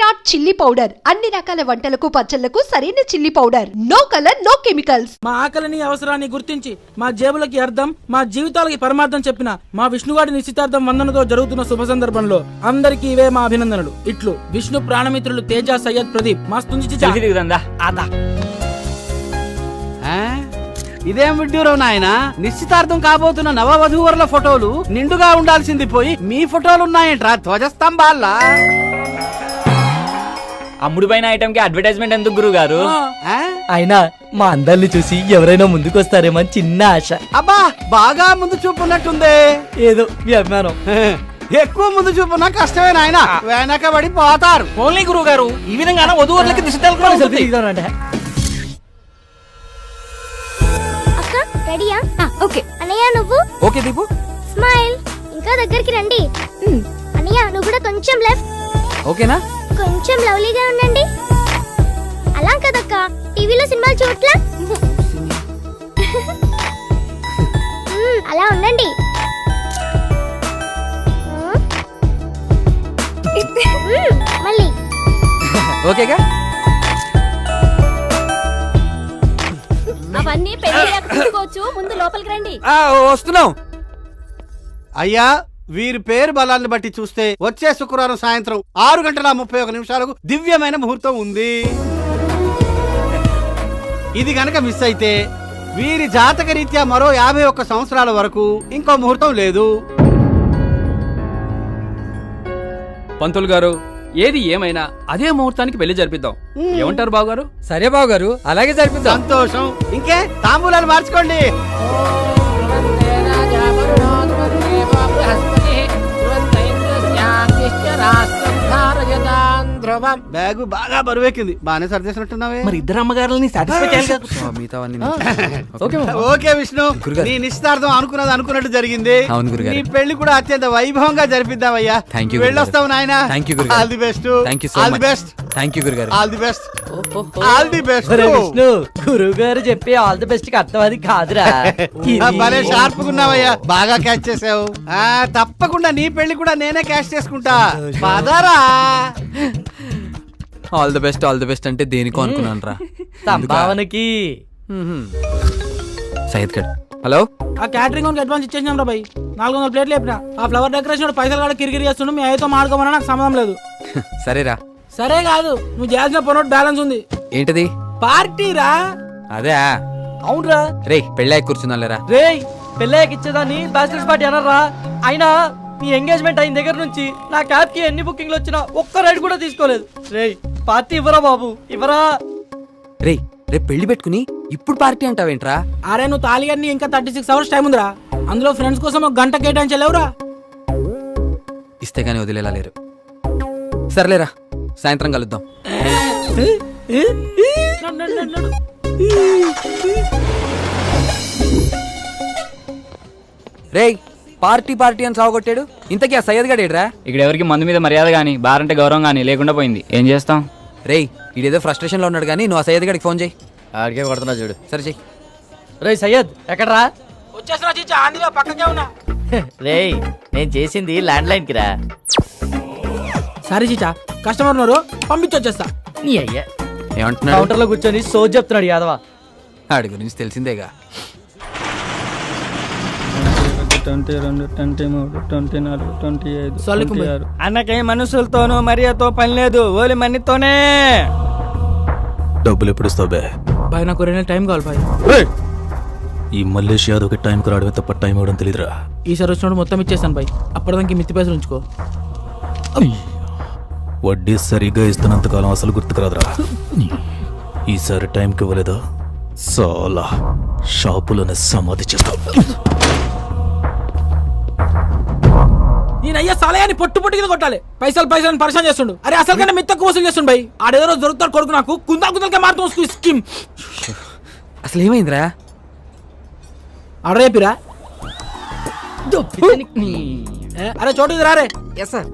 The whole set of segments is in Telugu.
విరాట్ చిల్లీ పౌడర్ అన్ని రకాల వంటలకు పచ్చళ్లకు సరైన chilli powder. No colour no chemicals. మా ఆకలిని అవసరాన్ని గుర్తించి మా జేబులకి అర్థం మా జీవితాలకి పరమార్థం చెప్పిన మా విష్ణుగాడి నిశ్చితార్థం వందనతో జరుగుతున్న శుభ సందర్భంలో అందరికీ ఇవే మా అభినందనలు. ఇట్లు విష్ణు ప్రాణమిత్రులు తేజ సయ్యద్ ప్రదీప్ మస్తు ఇదేం విడ్డూరం నాయన. నిశ్చితార్థం కాబోతున్న నవవధూవరుల ఫోటోలు నిండుగా ఉండాల్సింది పోయి మీ ఫోటోలు ఉన్నాయంట్రా ధ్వజస్తంభాల్లా. అమ్ముడు పైన ఐటమ్ కి అడ్వర్టైజ్మెంట్ ఎందుకు గురువు గారు? అయినా మా అందరిని చూసి ఎవరైనా ముందుకు వస్తారేమో చిన్న ఆశ. అబ్బా బాగా ముందు చూపున్నట్టుందే. ఏదో మీ అభిమానం. ఎక్కువ ముందు చూపున్నా కష్టమే నాయన, వెనక పడి పోతారు. ఓన్లీ గురువు గారు ఈ విధంగా వధూవరులకి దిశ రెడీయా? ఓకే అన్నయ్య నువ్వు ఓకే దీపు స్మైల్. ఇంకా దగ్గరికి రండి. అన్నయ్య నువ్వు కూడా కొంచెం లెఫ్ట్. ఓకేనా? కొంచెం లవ్లీగా ఉండండి. అలా కదక్క టీవీలో సినిమాలు చూడట్లా. అలా ఉండండి. మళ్ళీ ఓకేగా? అవన్నీ పెళ్ళికోవచ్చు. ముందు లోపలికి రండి. వస్తున్నాం. అయ్యా వీరి పేరు బలాన్ని బట్టి చూస్తే వచ్చే శుక్రవారం సాయంత్రం 6:31 దివ్యమైన ముహూర్తం ఉంది. ఇది గనక మిస్ అయితే వీరి జాతక రీత్యా మరో 51 సంవత్సరాల వరకు ఇంకో ముహూర్తం లేదు. పంతులు గారు ఏది ఏమైనా అదే ముహూర్తానికి పెళ్లి జరిపిద్దాం. ఏమంటారు బావగారు? సరే బావగారు, అలాగే జరిపిద్దాం. సంతోషం. ఇంకే తాంబూలాలు మార్చుకోండి. బ్యాగు బాగా బరువెక్కింది. బాగానే సర్దేసినట్టున్నావే. మరి ఇద్దరు అమ్మగారులని సాటిస్ఫై చేయాలి. ఓకే విష్ణు, నీ నిశ్చితార్థం అనుకున్నట్టు జరిగింది. నీ పెళ్లి కూడా అత్యంత వైభవంగా జరిపిద్దామయ్యా. వెళ్ళొస్తావు నాయన. All the best. All the best. All the best. All the best. Vishnu గురువు గారు చెప్పి ఆల్ ది బెస్ట్ కి అర్థం అది కాదురా. భలే షార్ప్ గున్నావయ్యా, బాగా క్యాచ్ చేసావు. తప్పకుండా నీ పెళ్లి కూడా నేనే క్యాచ్ చేసుకుంటా. పదరా. ఆల్ ది బెస్ట్ అంటే దేనికో అనుకున్నాను రా. సంభావనకి. సయ్యద్ గడ్ హలో. ఆ క్యాటరింగ్ అడ్వాన్స్ ఇచ్చేసినాం రా భయ్. 400 ప్లేట్లు లేపినా. ఆ ఫ్లవర్ డెకరేషన్ పైసలు కూడా కిరికిరి చేస్తుండు. మీ అయ్యతో మాడుకోమన్నా నాకు సంబంధం లేదు. సరేరా. సరే కాదు, నువ్వు చేయాల్సిన పనోట్ బ్యాలెన్స్ ఉంది. ఏంటది? పార్టీ రా. అదే అవునరా. రే పెళ్ళాయి కూర్చున్నాలేరా. రే పెళ్ళాకి ఇచ్చేదాన్ని బ్యాచిలర్స్ పార్టీ అనరా. అయినా మీ ఎంగేజ్మెంట్ అయిన దగ్గర నుంచి నా క్యాబ్ కి ఎన్ని బుకింగ్లు వచ్చినా ఒక్క రైడ్ కూడా తీసుకోలేదు. రే పార్టీ ఇవ్వరా బాబు, ఇవ్వరా. రే రేపు పెళ్లి పెట్టుకుని ఇప్పుడు పార్టీ అంటావేంట్రా? అరే నువ్వు తాళిగారిని ఇంకా 36 అవర్స్ టైం ఉందిరా. అందులో ఫ్రెండ్స్ కోసం 1 గంట కేటాయించలేవురా. ఇస్తే గానీ వదిలేలా లేరు. సర్లేరా, సాయంత్రం కలుద్దాం. రేయ్ పార్టీ అని సాగొట్టాడు. ఇంతకీ ఆ సయ్యద్ గడేడ్రా? ఇక్కడ ఎవరికి మందు మీద మర్యాద గానీ బారంటే గౌరవం గానీ లేకుండా పోయింది. ఏం చేస్తాం? రేయ్ ఇదేదో ఫ్రస్ట్రేషన్ లో ఉన్నాడు కానీ నువ్వు ఆ సయ్యద్ గడికి ఫోన్ చేయి. ఆడికే కొడుతున్నా చూడు. సరే చెయ్యి. రే సయ్యద్ ఎక్కడరా? వచ్చేస్తున్నా చిచ్చా, ఆంధ్రలో పక్కకే ఉన్నా. రే నేను చేసింది ల్యాండ్ లైన్ కి రా. సరే చిచ్చా, కస్టమర్ ఉన్నారు, పంపించొచ్చేస్తా. నీ అయ్యా ఏమంటున్నాడు? కౌంటర్ లో కూర్చొని సోజ్ చెప్తున్నాడు యాదవ. ఆడి గురించి తెలిసిందేగా. 22, 23, 24, 25, 26. అన్నకే మనుషులతోనూ మరియతో పని లేదు, ఓలి మనీతోనే. డబ్బులు ఎప్పుడు ఇస్తావు బే? బాయ్ నాకు 2 నెలలు టైం కావాలి బాయ్. ఈ మల్లేష్ యాదవ్ టైంకి రావడమే తప్ప టైం ఇవ్వడం తెలియదురా. ఈసారి వచ్చినప్పుడు మొత్తం ఇచ్చేస్తాను బాయ్. అప్పటిదానికి మిత్తి పైసలు ఉంచుకో. వడ్డీ సరిగ్గా ఇస్తున్నంతకాలం అసలు గుర్తుకురాదురా. ఈసారి టైంకి ఇవ్వలేదా చాలా షాపులోనే సమాధి చేస్తావు. నేను అయ్యా సలయాన్ని పొట్టు కింద కొట్టాలి. పైసలు పరిశాన్ చేస్తుండు. అరే అసలు కంటే మిత్తకు వసూలు చేస్తుండు బాయ్. ఆడేదో రోజు దొరుకుతాడు కొడుకు నాకు. కుందలకే మారుతూ స్కీమ్. అసలు ఏమైందిరా? ఆర్డర్ చెప్పిరా? అరే చోటు రారే. Yes sir.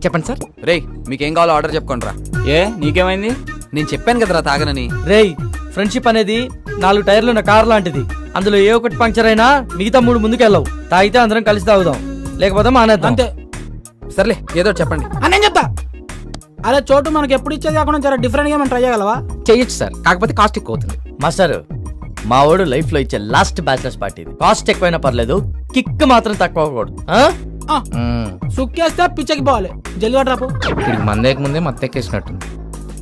చెప్పండి సార్. రేయ్ మీకేం కావాలో ఆర్డర్ చెప్పుకోండి రా. ఏ నీకేమైంది? నేను చెప్పాను కదరా తాగనని. రేయ్ ఫ్రెండ్షిప్ అనేది 4 టైర్లు ఉన్న కార్ లాంటిది. అందులో ఏ ఒక్కటి పంక్చర్ అయినా మిగతా 3 ముందుకెళ్ళవు. తాగితే అందరం కలిసి తాగుదాం, లేకపోతే మానేద్దాం. అంతే. సర్లే ఏదో చెప్పండి. నేను చెప్తా. అరే చోటు మనకి ఎప్పుడు ఇచ్చేది కాకుండా జర డిఫరెంట్ గా మనం ట్రై చేయగలవా? చేయొచ్చు సార్, కాకపోతే కాస్ట్ ఎక్కువ అవుతుంది. మాస్టర్ మా వాడు లైఫ్ లో ఇచ్చే లాస్ట్ బ్యాచిలర్స్ పార్టీ కాస్ట్ ఎక్కువైనా పర్లేదు, కిక్ మాత్రం తక్కువ అవ్వకూడదు. ఆ, సుక్కేస్తే పిచ్చకి పోవాలి. జల్లి రాపు. వీడికి మందేక ముందే మత్తెక్కేసినట్టుంది.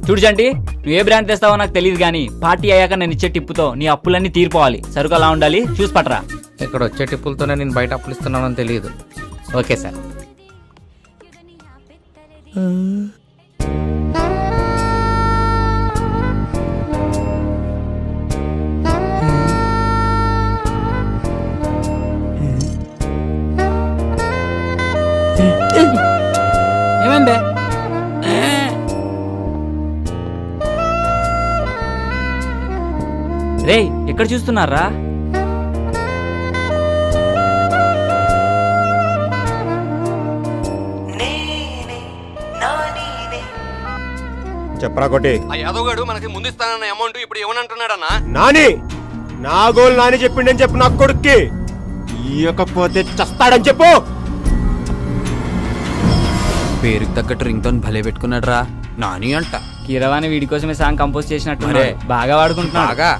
చూడు చంటి, నువ్వు ఏ బ్రాండ్ తెస్తావో నాకు తెలియదు కానీ పార్టీ అయ్యాక నేను ఇచ్చే టిప్పుతో నీ అప్పులన్నీ తీరిపోవాలి. సరుకు అలా ఉండాలి, చూసి పట్రా. ఇక్కడ వచ్చే టిప్పులతోనే నేను బయట అప్పులు ఇస్తున్నానని తెలియదు. Okay sir. ఏమైందే? రేయ్, ఎక్కడ చూస్తున్నారా? చెప్పరా కొట్టి. ఆ యాదవ్ గాడు మనకి ముందు ఇస్తానన్న అమౌంట్ ఇప్పుడు ఏమనంటున్నాడన్నా? నాని నా గోల్ నాని చెప్పిండని చెప్పు నా కొడుక్కి. ఇయ్యకపోతే చస్తాడని చెప్పు. పేరుకి తగ్గట్టు రింగ్ టోన్ భలే పెట్టుకున్నాడు రా నాని అంట. కీరవాణి వీడి కోసమే సాంగ్ కంపోజ్ చేసినట్టు బాగా వాడుకుంటున్నా. బాగా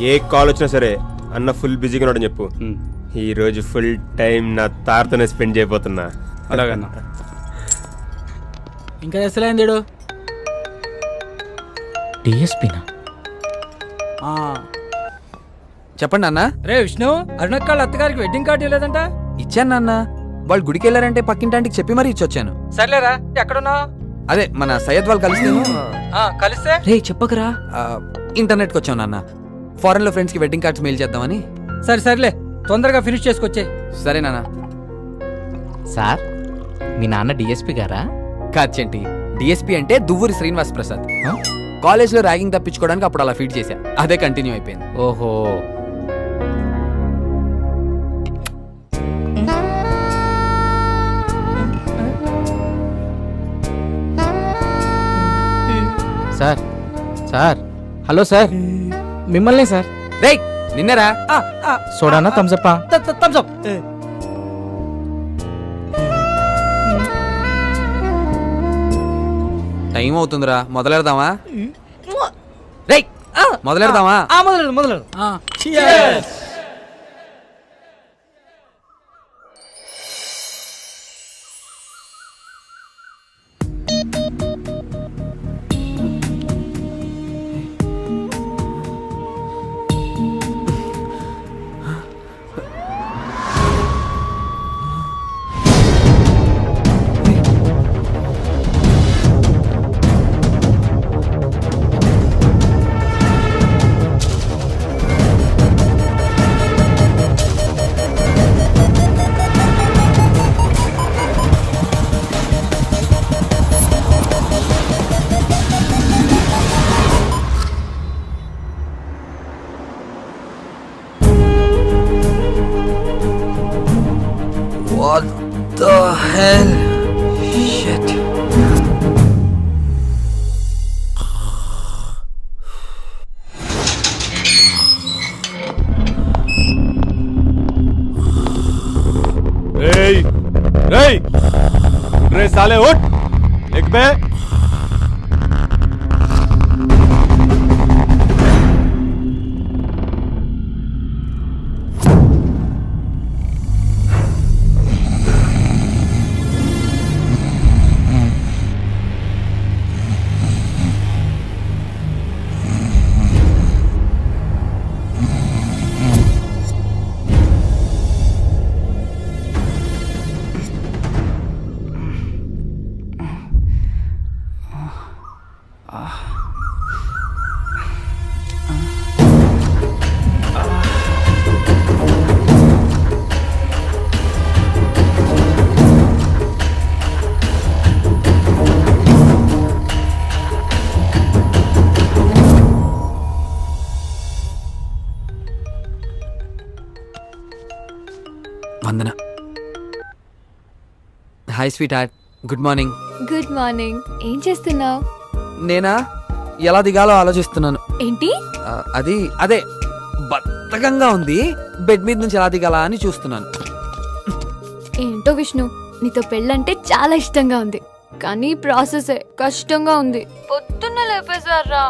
ఏ కాల్ వచ్చినా సరే అన్న ఫుల్ బిజీగా ఉన్నాడని చెప్పు. ఈ రోజు ఫుల్ టైం నా తారతోనే స్పెండ్ చేయబోతున్నా. అలాగన్నా. ఇంకా తెస్తలేంది వీడు. డిఎస్పీనా? చెప్పండి అన్న. రే విష్ణు, అరుణక్కాళ్ళ అత్తగారికి వెడ్డింగ్ కార్డు ఇవ్వలేదంట. ఇచ్చాను నాన్న. వాళ్ళు గుడికి వెళ్ళారంటే పక్కింటాంటికి చెప్పి మరీ ఇచ్చొచ్చాను. సర్లేరా, ఎక్కడున్నావు? అదే మన సయ్యద్ వాళ్ళు కలిసి కలిస్తే రే చెప్పకరా. ఇంటర్నెట్కి వచ్చాను నాన్న. ఫారెన్ లో ఫ్రెండ్స్ కి వెడ్డింగ్ కార్డ్స్ మెయిల్ చేద్దామని. సర్లే, తొందరగా ఫినిష్ చేసుకొచ్చే. సరే నాన్న. సార్, మీ నాన్న డిఎస్పీ గారా? కాచేంటి, డిఎస్పీ అంటే దువ్వూరి శ్రీనివాస్ ప్రసాద్. కాలేజ్ లో ర్యాగింగ్ తప్పించుకోవడానికి అప్పుడు అలా ఫీడ్ చేశా. అదే కంటిన్యూ అయిపోయింది. ఓహో. సార్, సార్, హలో సార్, మిమ్మల్ని సార్. రేయ్ నిన్నరా? సోడానా థమ్సప్పా? థమ్సప్. టైం అవుతుందిరా, మొదలెడదామా? రేయ్ మొదలెడదామా? మొదలెడు. Cheers. What the hell? Shit. రేయ్ రేయ్ రే సాలే ఉठ एक बे. Vandana. Hi sweetheart, good morning. Good morning. ఏం చేస్తున్నావు? నేనా, ఎలా దిగాలో ఆలోచిస్తున్నాను. ఏంటి? అదే బద్ధకంగా ఉంది, బెడ్ మీద నుంచి ఎలా దిగాలా అని చూస్తున్నాను. ఏంటో విష్ణు, నీతో పెళ్ళంటే చాలా ఇష్టంగా ఉంది, కానీ ప్రాసెస్ కష్టంగా ఉంది. పొద్దున్న లేపేశారా?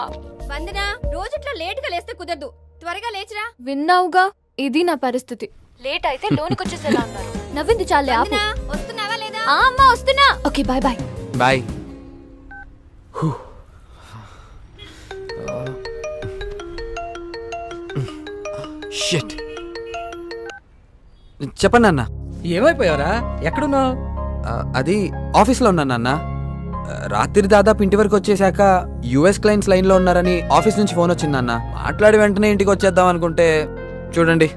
వందనా, రోజు ఇట్లా లేట్ గా లేస్తే కుదరదు, త్వరగా లేచిరా. విన్నావుగా, ఇది నా పరిస్థితి. లేట్ అయితే లోనికి వచ్చేసేలా ఉన్నారు. నవ్వింది చాలే, ఆపు. వస్తున్నావా లేదా? అమ్మా వస్తున్నా. Okay bye bye. Bye. Shit. చెప్పండి అన్న. ఏమైపోయావరా? ఎక్కడున్నావు? అది ఆఫీస్లో ఉన్నాను అన్న. రాత్రి దాదాపు ఇంటి వరకు వచ్చేసాక యుఎస్ క్లయింట్స్ లైన్లో ఉన్నారని ఆఫీస్ నుంచి ఫోన్ వచ్చిందన్న. మాట్లాడి వెంటనే ఇంటికి వచ్చేద్దాం అనుకుంటే చూడండి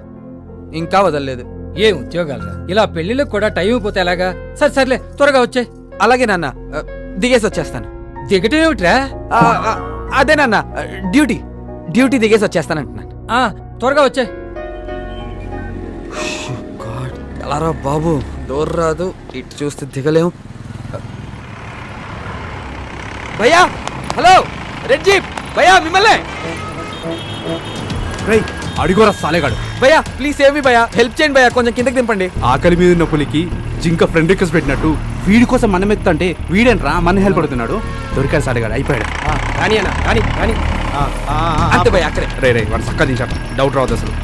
ఇంకా వదలలేదు. ఏ ఉద్యోగాలు ఇలా పెళ్లిళ్ళకి కూడా టైం అయిపోతే ఎలాగా? సర్లే త్వరగా వచ్చే. అలాగే నాన్న, దిగేసి వచ్చేస్తాను. దిగటేమిట్రా? అదేనన్న, డ్యూటీ దిగేసి వచ్చేస్తానంటున్నాను. త్వరగా వచ్చే. ఎలారా బాబు, డోర్ రాదు, ఇటు చూస్తే దిగలేము. భయ్యా, హలో, రెడ్ జీప్ భయ్యా, మిమ్మల్ని. అడిగోరా సాలేగాడు. భయ్యా ప్లీజ్ సేవ్ మీ భయ్యా, హెల్ప్ చేయండి భయ్యా, కొంచెం కిందకి దింపండి. ఆకలి మీద ఉన్న పులికి జింక ఫ్రెండ్ రిక్వెస్ట్ పెట్టినట్టు వీడి కోసం మనం ఎత్తంటే వీడేంట్రా మన హెల్ప్ పడుతున్నాడు. దొరికాడు సాలేగాడు, అయిపోయాడు. కానీ అన్న కానీ అంతే భయ్యా, అక్కడే. రే వాడు చక్కగా దించాడు, డౌట్ రావద్దు అసలు.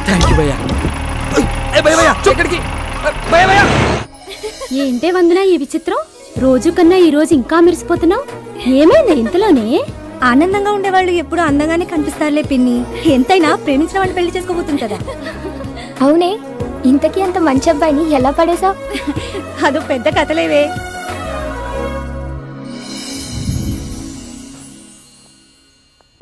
థ్యాంక్ యూ భయ్యా. భయ్యా ఎక్కడికి? భయ్యా. ఏంటే వందనా ఈ విచిత్రం? రోజు కన్నా ఈ రోజు ఇంకా మెరిసిపోతున్నావు. ఏమైంది ఇంతలోనే? ఆనందంగా ఉండేవాళ్ళు ఎప్పుడు అందంగానే కనిపిస్తారులే పిన్ని. ఎంతైనా ప్రేమించిన వాళ్ళు పెళ్లి చేసుకోబోతుంది కదా. అవునే, ఇంతకీ అంత మంచి అబ్బాయిని ఎలా పడేసావు? అదో పెద్ద కథలేవే.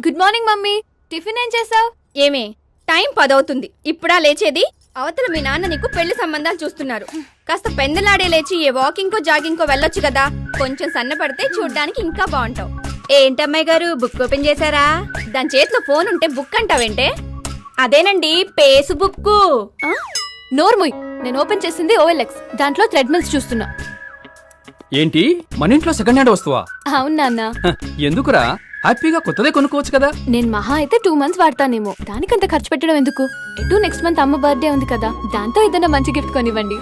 గుడ్ మార్నింగ్ మమ్మీ, టిఫిన్ ఏం చేసావు? ఏమే, టైం 10 అవుతుంది, ఇప్పుడా లేచేది? అవతల మీ నాన్న నీకు పెళ్లి సంబంధాలు చూస్తున్నారు. కాస్త పెందలాడే లేచి ఏ వాకింగ్ కో జాగింగ్ కో వెళ్ళొచ్చు కదా. కొంచెం సన్నపడితే చూడ్డానికి ఇంకా బాగుంటావు. ఏంటమ్మాయి గారు, బుక్ ఓపెన్ చేశారా? దాని చేతిలో ఫోన్ ఉంటే బుక్ అంటావేంటే? అదేనండి, ఫేస్బుక్. నోర్ముయ్, నేను ఓపెన్ చేసింది OLX, దాంట్లో థ్రెడ్మిల్స్ చూస్తున్నా. ఏంటి మన ఇంట్లో సెకండ్ హ్యాండ్ వస్తువా? అవును నాన్న. ఎందుకురా, హ్యాపీగా కొత్తదే కొనుక్కోవచ్చు కదా. నేను మహా అయితే 2 months వాడతానేమో, దానికంత ఖర్చు పెట్టడం ఎందుకు? ఎటు నెక్స్ట్ మంత్ అమ్మ బర్త్డే ఉంది కదా, దాంతో ఏదైనా మంచి గిఫ్ట్ కొనివ్వండి.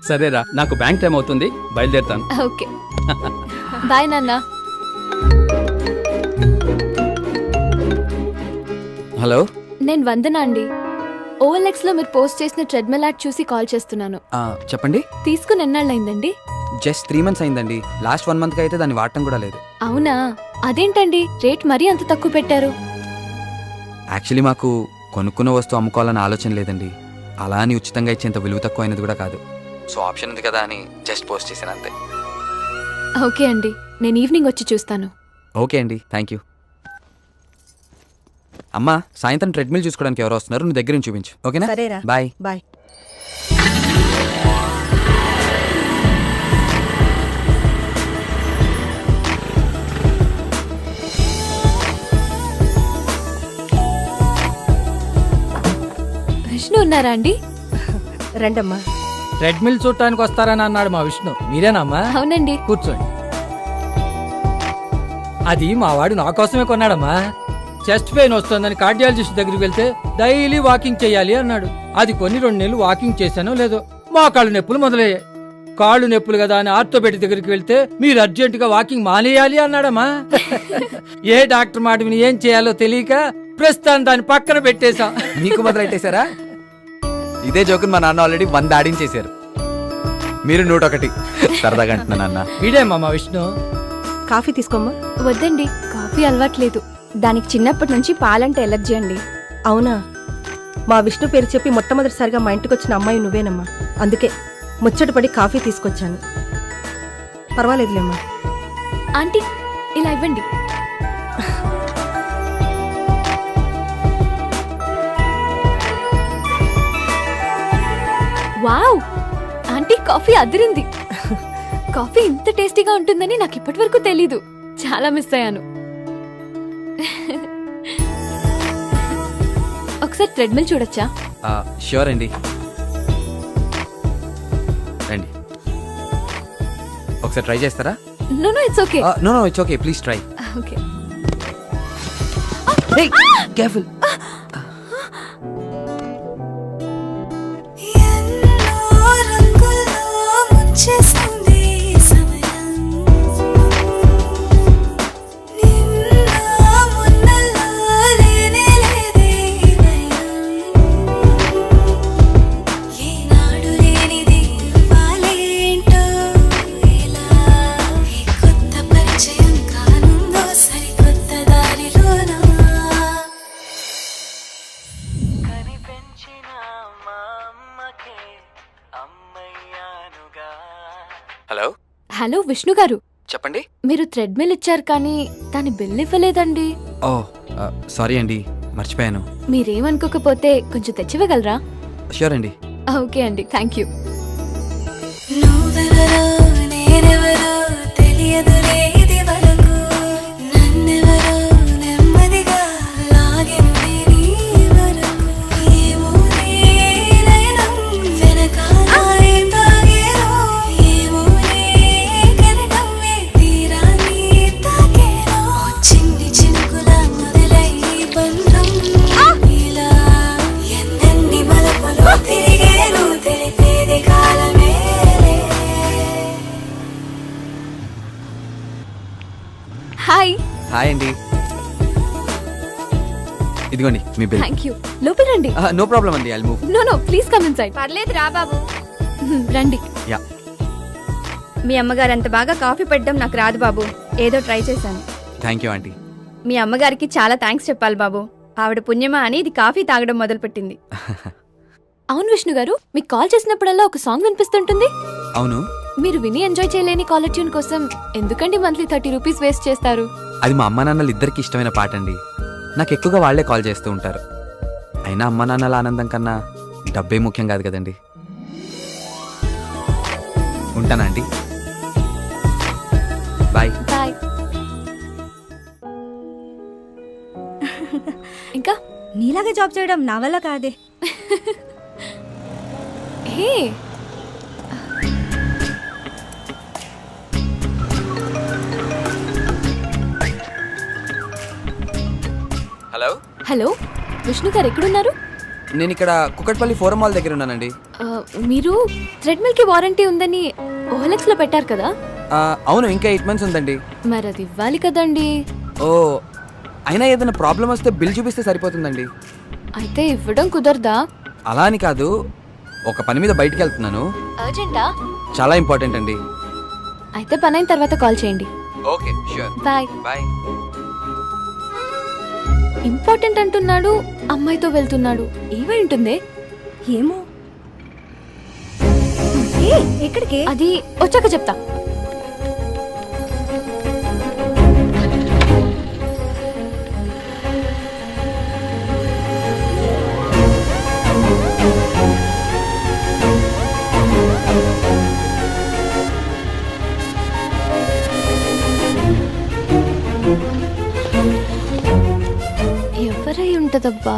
సరేరా, నాకు బ్యాంక్ టైం అవుతుంది, బయలుదేరుతాను. ఓకే బాయ్ నాన్న. హలో, నేను వందన అండి. OLX లో మీరు పోస్ట్ చేసిన ట్రెడ్మిల్ యాడ్ చూసి కాల్ చేస్తున్నాను. చెప్పండి. తీసుకుని ఎన్నాళ్ళైందండి? జస్ట్ 3 months అయిందండి. లాస్ట్ 1 month అయితే దాన్ని వాడటం కూడా లేదు. అవునా, అదేంటండి రేట్ మరీ అంత తక్కువ పెట్టారు? యాక్చువల్లీ మాకు కొనుక్కున్న వస్తువు అమ్ముకోవాలని ఆలోచన లేదండి. అలా అని ఉచితంగా ఇచ్చేంత విలువ తక్కువ అయినది కూడా కాదు. సో ఆప్షన్ ఉంది కదా అని జస్ట్ పోస్ట్ చేశాను అంతే. ఓకే అండి, నేను ఈవినింగ్ వచ్చి చూస్తాను. ఓకే అండి, థ్యాంక్ యూ. అమ్మా, సాయంత్రం ట్రెడ్మిల్ చూసుకోవడానికి ఎవరు వస్తున్నారు, నువ్వు దగ్గర నుంచి చూపించు. ఓకేనా? సరేరా, బాయ్ బాయ్. విష్ణు ఉన్నారా అండి? రండమ్మా. ట్రెడ్మిల్ చూడటానికి వస్తారని అన్నాడు మా విష్ణు. మీరేనమ్మా? అవునండి. కూర్చోండి. అది మా వాడు నా కోసమే కొన్నాడమ్మా. చెస్ట్ పెయిన్ వస్తుందని కార్డియాలజిస్ట్ దగ్గరికి వెళ్తే డైలీ వాకింగ్ చేయాలి అన్నాడు. అది కొన్ని 2 నెలలు వాకింగ్ చేశానో లేదో మా కాళ్ళు నొప్పులు మొదలయ్యాయి. కాళ్ళు నొప్పులు కదా అని ఆర్థోపెడిక్ దగ్గరికి వెళ్తే మీరు అర్జెంట్ గా వాకింగ్ మానేయాలి అన్నాడమ్మా. ఏ డాక్టర్ మాట విని ఏం చేయాలో తెలియక ప్రస్తుతం దాన్ని పక్కన పెట్టేశాం. మీకు మొదలెట్టేశారా? ఇదే జోకుని మా నాన్న ఆల్రెడీ 100 ఆడించేశారు, మీరు 101. సరదాగా అంటున్నా నాన్న. వీడేమ్మా మా విష్ణు. కాఫీ తీసుకోమ్మా. వద్దండి, కాఫీ అలవాట్లేదు. దానికి చిన్నప్పటి నుంచి పాలంటే ఎలర్జీ అండి. అవునా? మా విష్ణు పేరు చెప్పి మొట్టమొదటిసారిగా మా ఇంటికి వచ్చిన అమ్మాయి నువ్వేనమ్మా. అందుకే ముచ్చటపడి కాఫీ తీసుకొచ్చాను. పర్వాలేదులేమ్మా. ఆంటీ, ఇలా ఇవ్వండి. వావ్, ఆంటీ కాఫీ అదిరింది. కాఫీ ఇంత టేస్టీగా ఉంటుందని నాకు ఇప్పటి వరకు తెలీదు. చాలా మిస్ అయ్యాను. ఒకసారి ట్రెడ్మిల్ చూడొచ్చా? ష్యూర్ అండి, రండి. ఒకసారి ట్రై చేస్తారా? No it's okay. No it's okay, please try. Okay. Careful. రంగు హలో హలో విష్ణు గారు, చెప్పండి. మీరు థ్రెడ్మిల్ ఇచ్చారు కానీ దాని బిల్ ఇవ్వలేదండి. ఓ సారీ అండి, మర్చిపోయాను. మీరేమనుకోకపోతే కొంచెం తెచ్చివ్వగలరా? ష్యూర్ అండి. ఓకే అండి, థ్యాంక్ యూ. హాయ్. హాయ్ అండి, ఇదిగోండి మీ బిల్. Thank you. లోపల రండి. నో ప్రాబ్లం అండి, I'll move. No please come inside. పర్లేదు రా బాబు. రండి. యా. మీ అమ్మగారు అంత బాగా కాఫీ పెట్టడం నాకు రాదు బాబు, ఏదో ట్రై చేశాను. Thank you aunty. మీ అమ్మగారికి చాలా థ్యాంక్స్ చెప్పాలి బాబు, ఆవిడ పుణ్యమా అని ఇది కాఫీ తాగడం మొదలుపెట్టింది. అవును విష్ణు గారు, మీకు కాల్ చేసినప్పుడల్లా ఒక సాంగ్ వినిపిస్తుంటుంది. అవును, మీరు విని ఎంజాయ్ చేయలేని కాలర్ ట్యూన్ కోసం ఎందుకండి మంత్లీ 30 రూపీస్ వేస్ట్ చేస్తారు? అది మా అమ్మా నాన్నలు ఇద్దరికి ఇష్టమైన పాట అండి. నాకు ఎక్కువగా వాళ్లే కాల్ చేస్తూ ఉంటారు. అయినా అమ్మా నాన్నల ఆనందం కన్నా డబ్బే ముఖ్యం కాదు కదండి. ఉంటానా ఆంటీ? బాయ్. బాయ్. ఇంకా నీలాగా జాబ్ చేయడం నా వల్ల కాదే. హే, హలో. హలో విష్ణు గారు, ఎక్కడున్నారు? నేను ఇక్కడ కుకట్పల్లి ఫోరం మాల్ దగ్గర ఉన్నానండి. మీరు థ్రెడ్మిల్ కి వారంటీ ఉందని OLX లో పెట్టారు కదా? అవును, ఇంకా 8 months ఉందండి. మరి అది ఇవ్వాలి కదండి. ఓ, అయినా ఏదైనా ప్రాబ్లం వస్తే బిల్ చూపిస్తే సరిపోతుందండి. అయితే ఇవ్వడం కుదరదా? అలా అని కాదు, ఒక పని మీద బయటికి వెళ్తున్నాను. అర్జెంటా? చాలా ఇంపార్టెంట్ అండి. అయితే పని అయిన తర్వాత కాల్ చేయండి. Okay, sure. Bye. Bye. Important అంటున్నాడు, అమ్మాయితో వెళ్తున్నాడు. ఏమై ఉంటుంది? ఏమో. ఎక్కడికి? అది వచ్చాక చెప్తా. ఎవరై ఉంటదబ్బా?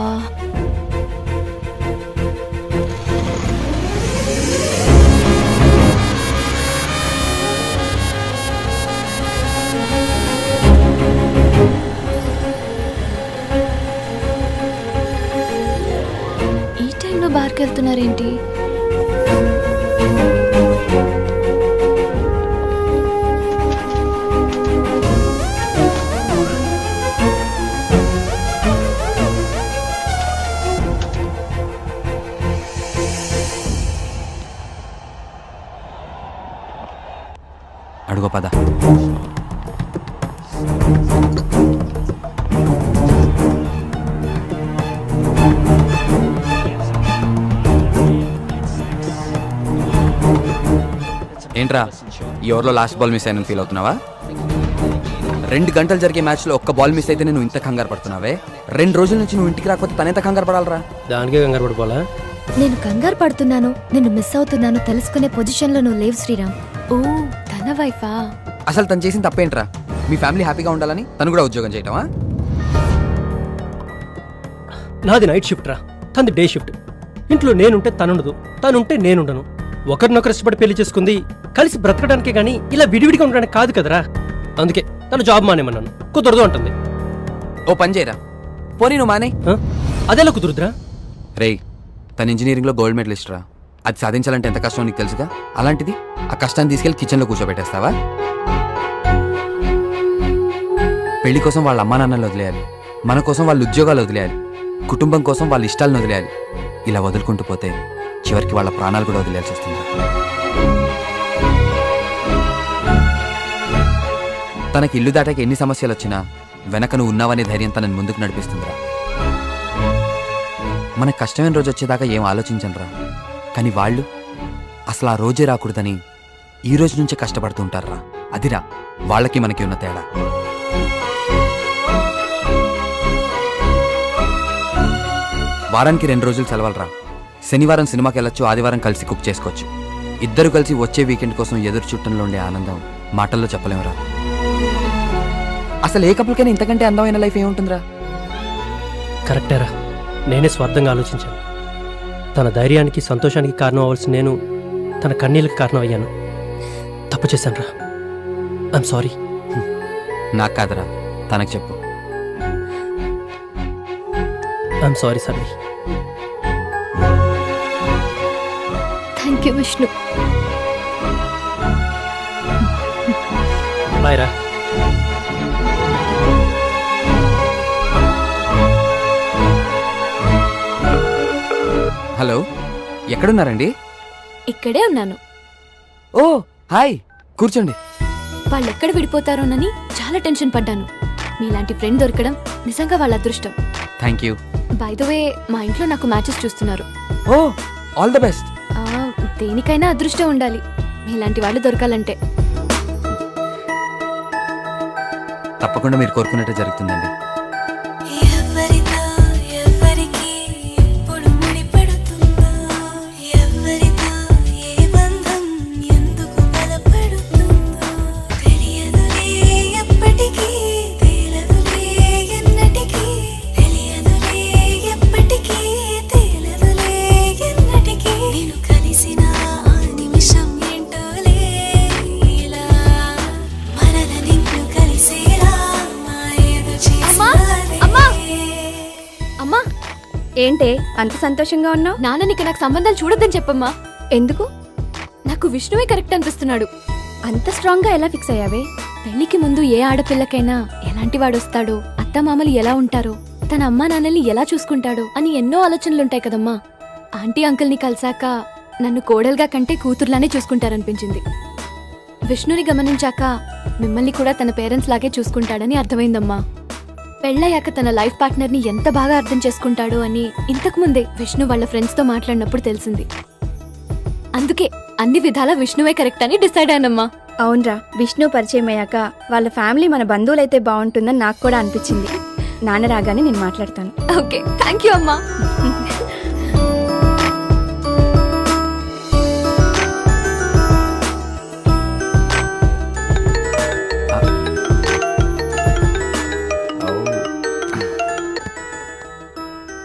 ఈ టైంలో బార్కి వెళ్తున్నారేంటి? అడుగు పద. ఏంట్రా, ఈ ఓవర్లో లాస్ట్ బాల్ మిస్ అయిన ఫీల్ అవుతున్నావా? 2 గంటలు జరిగే మ్యాచ్లో ఒక్క బాల్ మిస్ అయితే నువ్వు ఇంత కంగారు పడుతున్నావే? 2 రోజుల నుంచి నువ్వు ఇంటికి రాకపోతే తనెంత కంగారు పడాలరా? దానికే కంగారు పడిపోవాలా? నేను కంగారు పడుతున్నాను, నిన్ను మిస్ అవుతున్నాను తెలుసుకునే పొజిషన్లో నువ్వు లేవు శ్రీరామ్. ఓ, తన వైఫా? అసలు తను చేసిన తప్పేంట్రా? మీ ఫ్యామిలీ హ్యాపీగా ఉండాలని తను కూడా ఉద్యోగం చేయటమా? నాది నైట్ షిఫ్ట్ రా, తనది డే షిఫ్ట్. ఇంట్లో నేనుంటే తనుండదు, తనుంటే నేనుండను. ఒకరినొకరు ఇష్టపడి పెళ్లి చేసుకుంది కలిసి బ్రతకడానికే గానీ ఇలా విడివిడిగా ఉండడానికి కాదు కదరా. అందుకే తను జాబ్ మానేమన్నాను. కుదరదు అంటుంది. ఓ పని చేయరా, పోనీ నువ్వు మానే. అదేలా కుదురుద్రా? రేయ్, తన ఇంజనీరింగ్లో గోల్డ్ మెడలిస్ట్ రా. అది సాధించాలంటే ఎంత కష్టం నీకు తెలుసుగా. అలాంటిది ఆ కష్టాన్ని తీసుకెళ్లి కిచెన్లో కూర్చోబెట్టేస్తావా? పెళ్లి కోసం వాళ్ళ అమ్మా నాన్నలు వదిలేయాలి, మన కోసం వాళ్ళ ఉద్యోగాలు వదిలేయాలి, కుటుంబం కోసం వాళ్ళ ఇష్టాలను వదిలేయాలి. ఇలా వదులుకుంటూ పోతే చివరికి వాళ్ళ ప్రాణాలు కూడా వదిలేయాల్సి వస్తుంది. తనకి ఇల్లు దాటాక ఎన్ని సమస్యలు వచ్చినా వెనక నువ్వు ఉన్నావనే ధైర్యం తనని ముందుకు నడిపిస్తుందిరా. మనకు కష్టమైన రోజు వచ్చేదాకా ఏం ఆలోచించనురా, కానీ వాళ్ళు అసలు ఆ రోజే రాకూడదని ఈ రోజు నుంచే కష్టపడుతూ ఉంటారా. అదిరా వాళ్ళకి మనకి ఉన్న తేడా. వారానికి 2 రోజులు సెలవులరా. శనివారం సినిమాకి వెళ్ళొచ్చు, ఆదివారం కలిసి కుక్ చేసుకోవచ్చు. ఇద్దరు కలిసి వచ్చే వీకెండ్ కోసం ఎదురు చుట్టంలో ఉండే ఆనందం మాటల్లో చెప్పలేమురా. అసలు ఏ కపుల్కైనా ఇంతకంటే అందమైన లైఫ్ ఏముంటుందిరా. కరెక్టేరా, నేనే స్వార్థంగా ఆలోచించాను. తన ధైర్యానికి సంతోషానికి కారణం అవ్వాల్సిన నేను తన కన్నీళ్ళకి కారణం అయ్యాను. తప్పు చేశాను రా. I'm sorry. నాకు కాదురా, తనకు చెప్పు. I'm sorry Sunny. Thank you Vishnu. Bye రా. హలో, ఎక్కడున్నారండి? ఇక్కడే ఉన్నాను. ఓ హాయ్, కూర్చోండి. వాళ్ళు ఎక్కడ విడిపోతారోనని చాలా టెన్షన్ పడ్డాను. మీలాంటి ఫ్రెండ్ దొరకడం నిజంగా వాళ్ళ అదృష్టం. Thank you. By the way, మా ఇంట్లో నాకు మ్యాచెస్ చూస్తున్నారు. ఓ ఆల్ ద బెస్ట్. దేనికైనా అదృష్టం ఉండాలి, మీలాంటి వాళ్ళు దొరకాలంటే. తప్పకుండా మీరు కోరుకున్నట్టే జరుగుతుందండి. ఏంటే అంత సంతోషంగా ఉన్నావు? నాన్ననికి నాకు సంబంధాలు చూడొద్దని చెప్పమ్మా. ఎందుకు? నాకు విష్ణువే కరెక్ట్ అనిపిస్తున్నాడు. అంత స్ట్రాంగ్ గా ఎలా ఫిక్స్ అయ్యావే? పెళ్లికి ముందు ఏ ఆడపిల్లకైనా ఎలాంటి వాడొస్తాడో, అత్తమామలు ఎలా ఉంటారో, తన అమ్మా నాన్నల్ని ఎలా చూసుకుంటాడో అని ఎన్నో ఆలోచనలుంటాయి కదమ్మా. ఆంటీ అంకుల్ని కలిసాక నన్ను కోడలుగా కంటే కూతుర్లానే చూసుకుంటారనిపించింది. విష్ణుని గమనించాక మిమ్మల్ని కూడా తన పేరెంట్స్ లాగే చూసుకుంటాడని అర్థమైందమ్మా. పెళ్ళయ్యాక తన లైఫ్ పార్ట్నర్ ని ఎంత బాగా అర్థం చేసుకుంటాడో అని ఇంతకు ముందే విష్ణు వాళ్ళ ఫ్రెండ్స్ తో మాట్లాడినప్పుడు తెలిసింది. అందుకే అన్ని విధాలా విష్ణువే కరెక్ట్ అని డిసైడ్ అయ్యానమ్మా. అవునరా, విష్ణు పరిచయం అయ్యాక వాళ్ళ ఫ్యామిలీ మన బంధువులైతే బాగుంటుందని నాకు కూడా అనిపించింది. నాన్న రాగానే నేను మాట్లాడతాను. ఓకే, థ్యాంక్ యూ అమ్మా.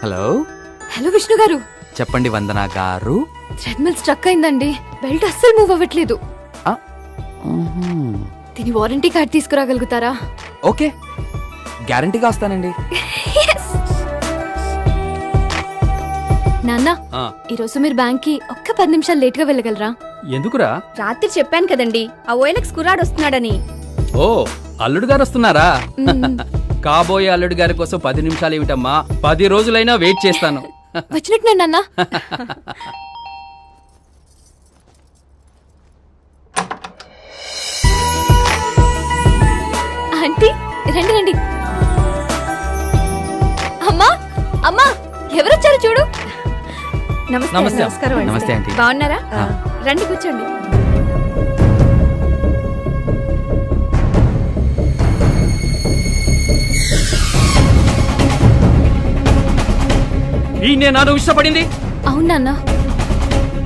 హలో. హలో విష్ణు గారు. చెప్పండి వందనా గారు. థ్రెడ్మిల్ స్ట్రక్ అయిందండి, బెల్ట్ అస్సలు మూవ్ అవ్వట్లేదు. దీని వారంటీ కార్డ్ తీసుకురాగలుగుతారా? ఓకే, గ్యారంటీగా వస్తానండి. నాన్న, ఈరోజు మీరు బ్యాంక్ కి ఒక్క 10 నిమిషాలు లేట్ గా వెళ్ళగలరా? ఎందుకురా? రాత్రి చెప్పాను కదండి, ఆ ఓఎల్ఎక్స్ కుర్రాడు వస్తున్నాడని. ఓ, అల్లుడు గారు వస్తున్నారా? కాబోయే అల్లుడు గారి కోసం 10 నిమిషాలు ఏమిటమ్మా, 10 రోజులైనా వెయిట్ చేస్తాను. వచ్చినట్టున్నాడు నాన్న. ఆంటీ రండి రండి. అమ్మా అమ్మా, ఎవరొచ్చారు చూడు. నమస్తే. నమస్తే ఆంటీ. బాగున్నారా? రండి కూర్చోండి. ఈయనే నాను ఇష్టపడింది. అవును నాన్న.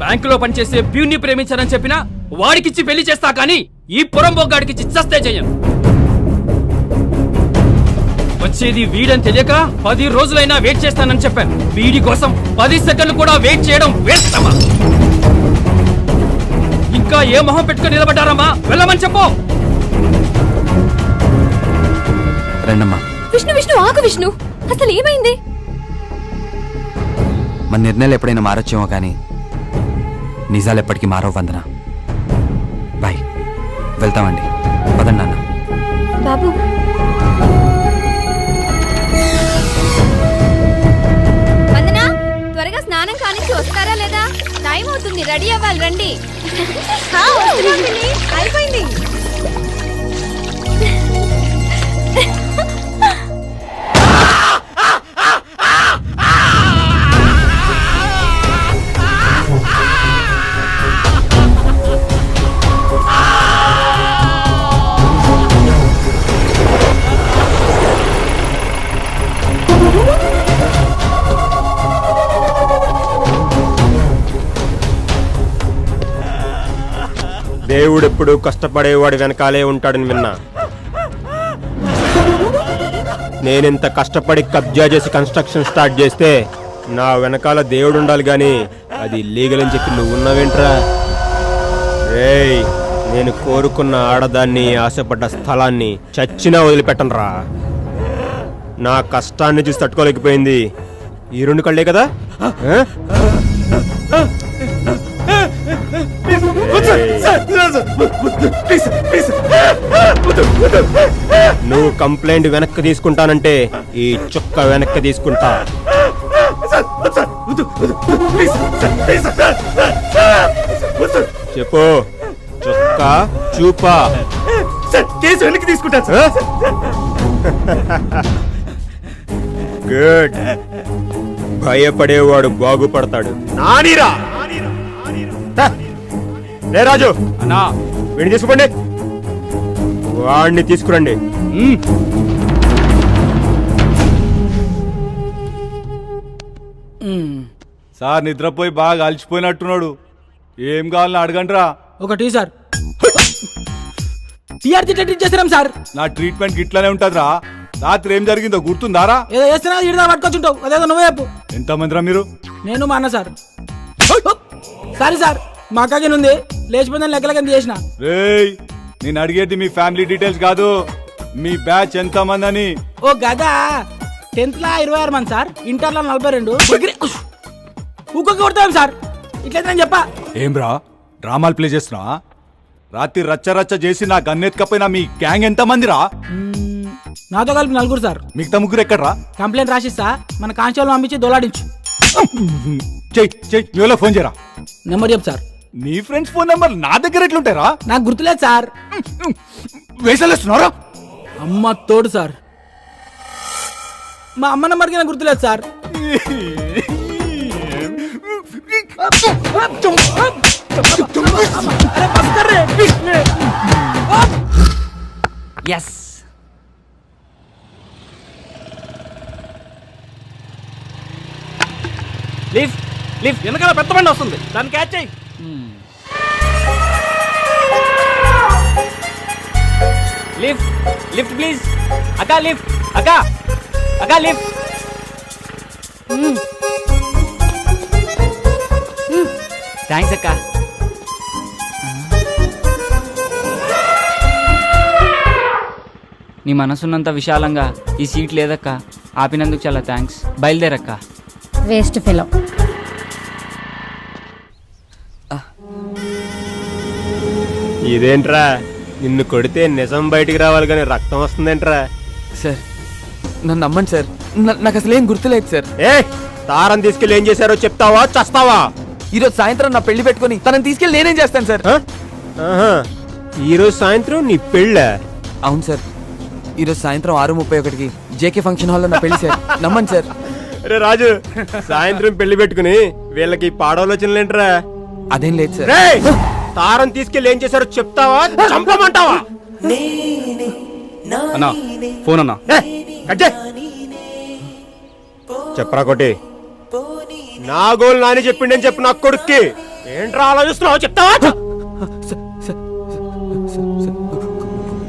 బ్యాంకులో పనిచేసే ప్యూన్ని ప్రేమించానని చెప్పినా వాడికిచ్చి పెళ్లి చేస్తా, కానీ ఈ పొరంబొగ్గాడికిచ్చి చస్తే చెయ్యను. వచ్చేది వీడని తెలియక 10 రోజులైనా వెయిట్ చేస్తానని చెప్పాను. వీడి కోసం 10 సెకండ్లు కూడా వెయిట్ చేయడం వేస్తమా? ఇంకా ఏ మొహం పెట్టుకుని నిలబడ్డారమ్మా? వెళ్ళమని చెప్పు. రండమ్మా. విష్ణు విష్ణు ఆగు విష్ణు, అసలు ఏమైంది? మన నిర్ణయాలు ఎప్పుడైనా మారొచ్చేమో కానీ నిజాలు ఎప్పటికీ మారవు వందన. బాయ్, వెళ్తామండి. పదండి నాన్న. బాబు, వందనా, త్వరగా స్నానం కానిచ్చి వస్తారా లేదా? టైం అవుతుంది, రెడీ అవ్వాలి. రండి. అయిపోయింది. దేవుడెప్పుడు కష్టపడేవాడి వెనకాలే ఉంటాడని విన్నా. నేనింత కష్టపడి కబ్జా చేసి కన్స్ట్రక్షన్ స్టార్ట్ చేస్తే నా వెనకాల దేవుడు ఉండాలి గాని అది లీగల్ అని చెప్పి నువ్వు ఉన్నావేంట్రా? రేయ్, నేను కోరుకున్న ఆడదాన్ని, ఆశపడ్డ స్థలాన్ని చచ్చినా వదిలిపెట్టనురా. నా కష్టాన్ని చూసి తట్టుకోలేకపోయింది ఈ రెండు కళ్ళే కదా. నువ్వు కంప్లైంట్ వెనక్కి తీసుకుంటానంటే ఈ చుక్క వెనక్కి తీసుకుంటా. చెప్పు, చుక్క చూపా. కేసు వెనక్కి తీసుకుంటా. గుడ్. భయపడేవాడు బాగుపడతాడు. నానీరా రే రాజు అన్నా, వీడిని తీసుకోండి, వాడిని తీసుకురండి. సార్ నిద్రపోయి బాగా అలసిపోయినట్టున్నాడు. ఏం కావాలని అడగండిరా. ఒక టీ సార్. టీఆర్జీ ట్రీట్ చేసినాం సార్. నా ట్రీట్మెంట్ ఇట్లానే ఉంటదిరా. రాత్రి ఏం జరిగిందో గుర్తుందారా? ఏదో చేస్తున్నా ఇడిదా పట్టుకొచ్చుంటావు, అదేదో నువ్వే చెప్పు. ఎంతమందిరా మీరు? నేను మా అన్న సార్. సారీ సార్, మా అక్కకి ఉంది లేచిపోయిందని లెక్కలకి చేసిన. రేయ్, నేను అడిగేది మీ ఫ్యామిలీ డీటెయిల్స్ కాదు, మీ బ్యాచ్ ఎంత మంది అని. ఓ గదా, 10th లా 26 మంది సార్, ఇంటర్లో 42. ఊకొక్క కొడతాం సార్, ఇట్లయితే నేను చెప్పా. ఏం రా డ్రామాలు ప్లే చేస్తున్నా? రాత్రి రచ్చ రచ్చ చేసి నా గన్నెత్తుకపోయినా మీ గ్యాంగ్ ఎంత మంది రా? నాతో కలిపి 4 సార్. మిగతా ముగ్గురు ఎక్కడ్రా? కంప్లైంట్ రాసిస్తా, మన కానిస్టేబుల్ పంపించి దొలాడించు. చెయ్యి ఫోన్ చేయరా. నెంబర్ చెప్పు సార్. నీ ఫ్రెండ్స్ ఫోన్ నెంబర్ నా దగ్గర ఎట్లుంటారా? నాకు గుర్తులేదు సార్. వేసలేస్తున్నారా? అమ్మ తోడు సార్, మా అమ్మ నెంబర్కి నాకు గుర్తులేదు సార్. Yes, lift lift. వెనకాల పెద్ద బండి వస్తుంది, దాన్ని క్యాచ్ చేయి. Lift lift please. అక్క లిఫ్ట్, అక్క అక్క లిఫ్ట్. థ్యాంక్స్ అక్క. నీ మనసున్నంత విశాలంగా ఈ సీట్ లేదక్క, ఆపినందుకు చాలా థ్యాంక్స్. బయలుదేరక్క. Waste fellow. ఇదేంట్రా, నిన్ను కొడితే నిజం బయటికి రావాలి కానీ రక్తం వస్తుందేంట్రా? సార్ నన్ను నమ్మండి సార్, నాకు అసలు ఏం గుర్తులేదు సార్. ఏ తారం తీసుకెళ్ళి ఏం చేశారో చెప్తావా చస్తావా? ఈరోజు సాయంత్రం నా పెళ్లి పెట్టుకుని తనని తీసుకెళ్ళి నేనేం చేస్తాను సార్? ఈరోజు సాయంత్రం నీ పెళ్ళ? అవును సార్, ఈరోజు సాయంత్రం 6:31కి జేకే ఫంక్షన్ హాల్లో నా పెళ్లి సార్, నమ్మండి సార్. రే రాజు, సాయంత్రం పెళ్లి పెట్టుకుని వీళ్ళకి పాడవలోచనలేంట్రా? అదేం లేదు సార్. తారం తీసుకెళ్ళి ఏం చేశారో చెప్తావా చంపమంటావా? అన్నా ఫోన్ అన్నా. చెప్పరా కొట్టి, నా గోల్ నాని చెప్పిండని చెప్పు నా కొడుక్కి. ఏంట్రా ఆలోచిస్తున్నావు, చెప్తావా?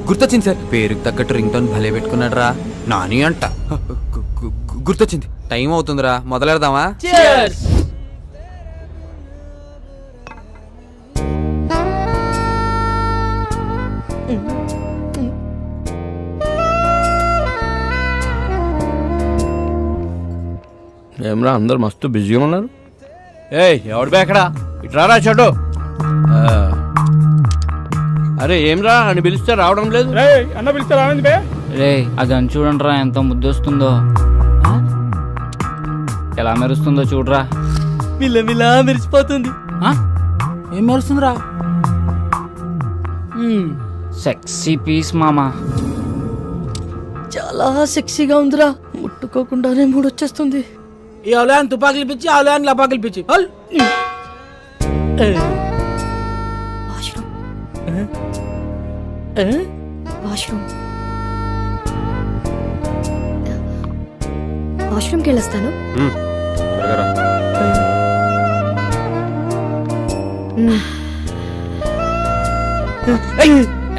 గుర్తొచ్చింది సార్, పేరుకి తగ్గట్టు రింగ్ టోన్ భలే పెట్టుకున్నాడు రా, నాని అంట. గుర్తొచ్చింది, టైం అవుతుందిరా, మొదలెడదామా? ఏమరా అందరు మస్తు బిజీగా ఉన్నారు. ఎవడు బేకడా ఇట్రారా చెడు. అరే ఏమ్రా అని పిలిస్తే రావడం లేదు. అన్న పిలిస్తే రావండి బే. రే అది అని చూడండిరా, ఎంత ముద్దొస్తుందో, ఎలా మెరుస్తుందో చూడరా. మిల్ల మెరిసిపోతుంది. ఏం మెరుస్తుందిరా? సెక్సీ పీస్ మామా. చాలా సెక్సీగా ఉందిరా, ముట్టుకోకుండానే మూడొచ్చేస్తుంది. ఈ అవలయాన్ని తుపాకులు పిచ్చి, అవలయాన్ని లపాకులు పిచ్చి. వాష్రూమ్కి వెళ్ళొస్తాను.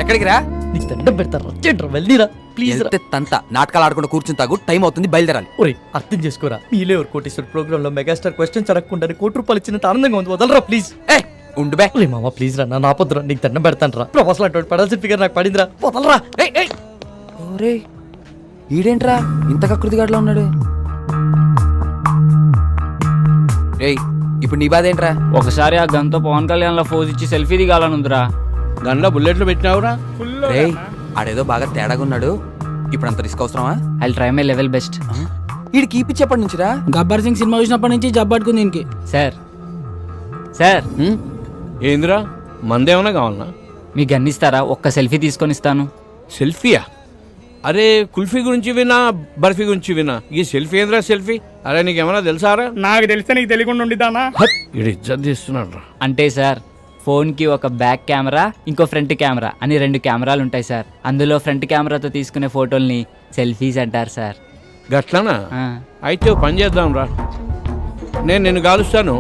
ఎక్కడికి రా? నీకు దండం పెడతారా చెట్రా వెళ్ళిరా ప్లీజ్ రా. వెళ్తే తంత నాటకాలు ఆడుకుంటూ కూర్చుని తాగు, టైం అవుతుంది, బయలుదేరాలి. ఒరే అర్థం చేసుకోరా, మీలే ఎవరు కోటేశ్వర ప్రోగ్రామ్ లో మెగాస్టార్ క్వశ్చన్స్ అడగకుండా ₹1,00,00,000 ఇచ్చినంత ఆనందంగా ఉంది, వదలరా ప్లీజ్. ఉండు బే. రే మామ ప్లీజ్ రా, నా నాపొద్దురా, నీకు దండం పెడతాను రా. ప్రొఫెసర్ అటువంటి పడాల్సిన ఫిగర్ నాకు పడిందిరా, వదలరా. ఓరే ఈడేంట్రా ఇంత కకృతిగాడులో ఉన్నాడు? రేయ్ ఇప్పుడు నీ బాధ ఏంట్రా? ఒకసారి ఆ గన్తో పవన్ కళ్యాణ్ లో ఫోజ్ ఇచ్చి సెల్ఫీ దిగాలనుందిరా. గన్లో బుల్లెట్లు పెట్టినావురా? రేయ్ ఆడేదో బాగా తేడాగా ఉన్నాడు, ఇప్పుడు అంత రిస్క్ అవసరమా? I try my level best. ఈడు కీపిచ్చేప్పటి నుంచిరా? గబ్బర్ సింగ్ సినిమా చూసినప్పటి నుంచి జబ్బట్టుకుంది దీనికి. సార్ సార్ ఏందిరా మందేమన్నా కావాలన్నా? మీ గన్ ఇస్తారా? ఒక్క సెల్ఫీ తీసుకొని ఇస్తాను. సెల్ఫీయా? అరే కుల్ఫీ గురించి వినా, బర్ఫీ గురించి వినా, ఈ సెల్ఫీ ఏంద్రా సెల్ఫీ? అరే నీకేమన్నా తెలుసారా? నాకు తెలిస్తే నీకు తెలియకుండా ఉండిద్దానా? ఇది ఇజ్జత్ తీస్తున్నాడు. అంటే సార్ ఫోన్కి ఒక బ్యాక్ కెమెరా, ఇంకో ఫ్రంట్ కెమెరా అని 2 కెమెరాలు ఉంటాయి సార్. అందులో ఫ్రంట్ కెమెరాతో తీసుకునే ఫోటోల్ని సెల్ఫీస్ అంటారు సార్. గట్లనా? అయితే పని చేద్దాం రా, నేను నిన్ను కాలుస్తాను,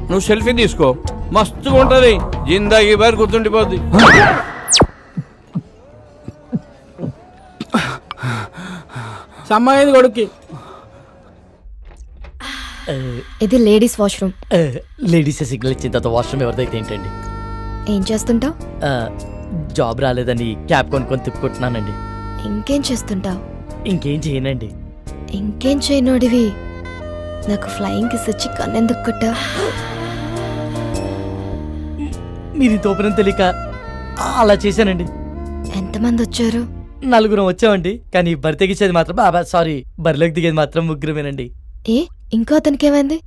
నువ్వు సెల్ఫీ తీసుకో, మస్తుగా ఉంటది, జిందాగీ బారి గుర్తుండిపోద్ది. సమ్మాయింది కొడుక్కి. ఇది లేడీస్ వాష్రూమ్. లేడీస్ సిగ్నల్ ఇచ్చిన తర్వాత వాష్రూమ్ ఎవరిదైతే ఏంటండి? ఏం చేస్తుంటావు? జాబ్ రాలేదని క్యాబ్ కొనుక్కొని తిప్పుకుంటున్నానండి. ఇంకేం చేస్తుంటావు? ఇంకేం చేయనండి. ఇంకేం చేయనోడివి నాకు ఫ్లయింగ్ కిస్ ఇచ్చి కన్నెందుకు కొట్టా? మీది తోపనం తెలియక అలా చేశానండి. ఎంతమంది వచ్చారు? 4 వచ్చామండి, కానీ బరి తెగించేది మాత్రం సారీ బరిలోకి దిగేది మాత్రం 3 ఏ ఇంకో అతనికి ఏమైంది?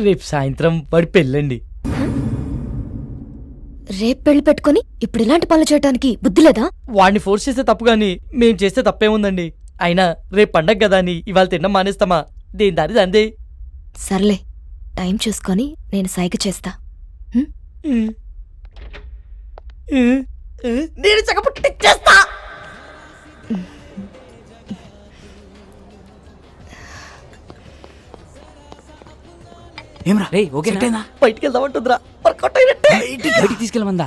రేపు సాయంత్రం వాడి పెళ్ళండి. రేపు పెళ్లి పెట్టుకుని ఇప్పుడు ఇలాంటి పనులు చేయడానికి బుద్ధి లేదా? వాడిని ఫోర్స్ చేస్తే తప్పు గాని మేం చేస్తే తప్పేముందండి? అయినా రేపు పండగ కదా అని ఇవాళ తినడం మానేస్తామా? దేని దారి అందే. సర్లే టైం చూసుకొని నేను సైగ చేస్తా. నేను చక్కపుట్టిచ్చేస్తా. ఏమరా రే ఓకేనా? బయటికి వెళ్దామంటుందిరా, వర్కౌట్ అయినట్టే. బయటికి తీసుకెళ్ళమందా?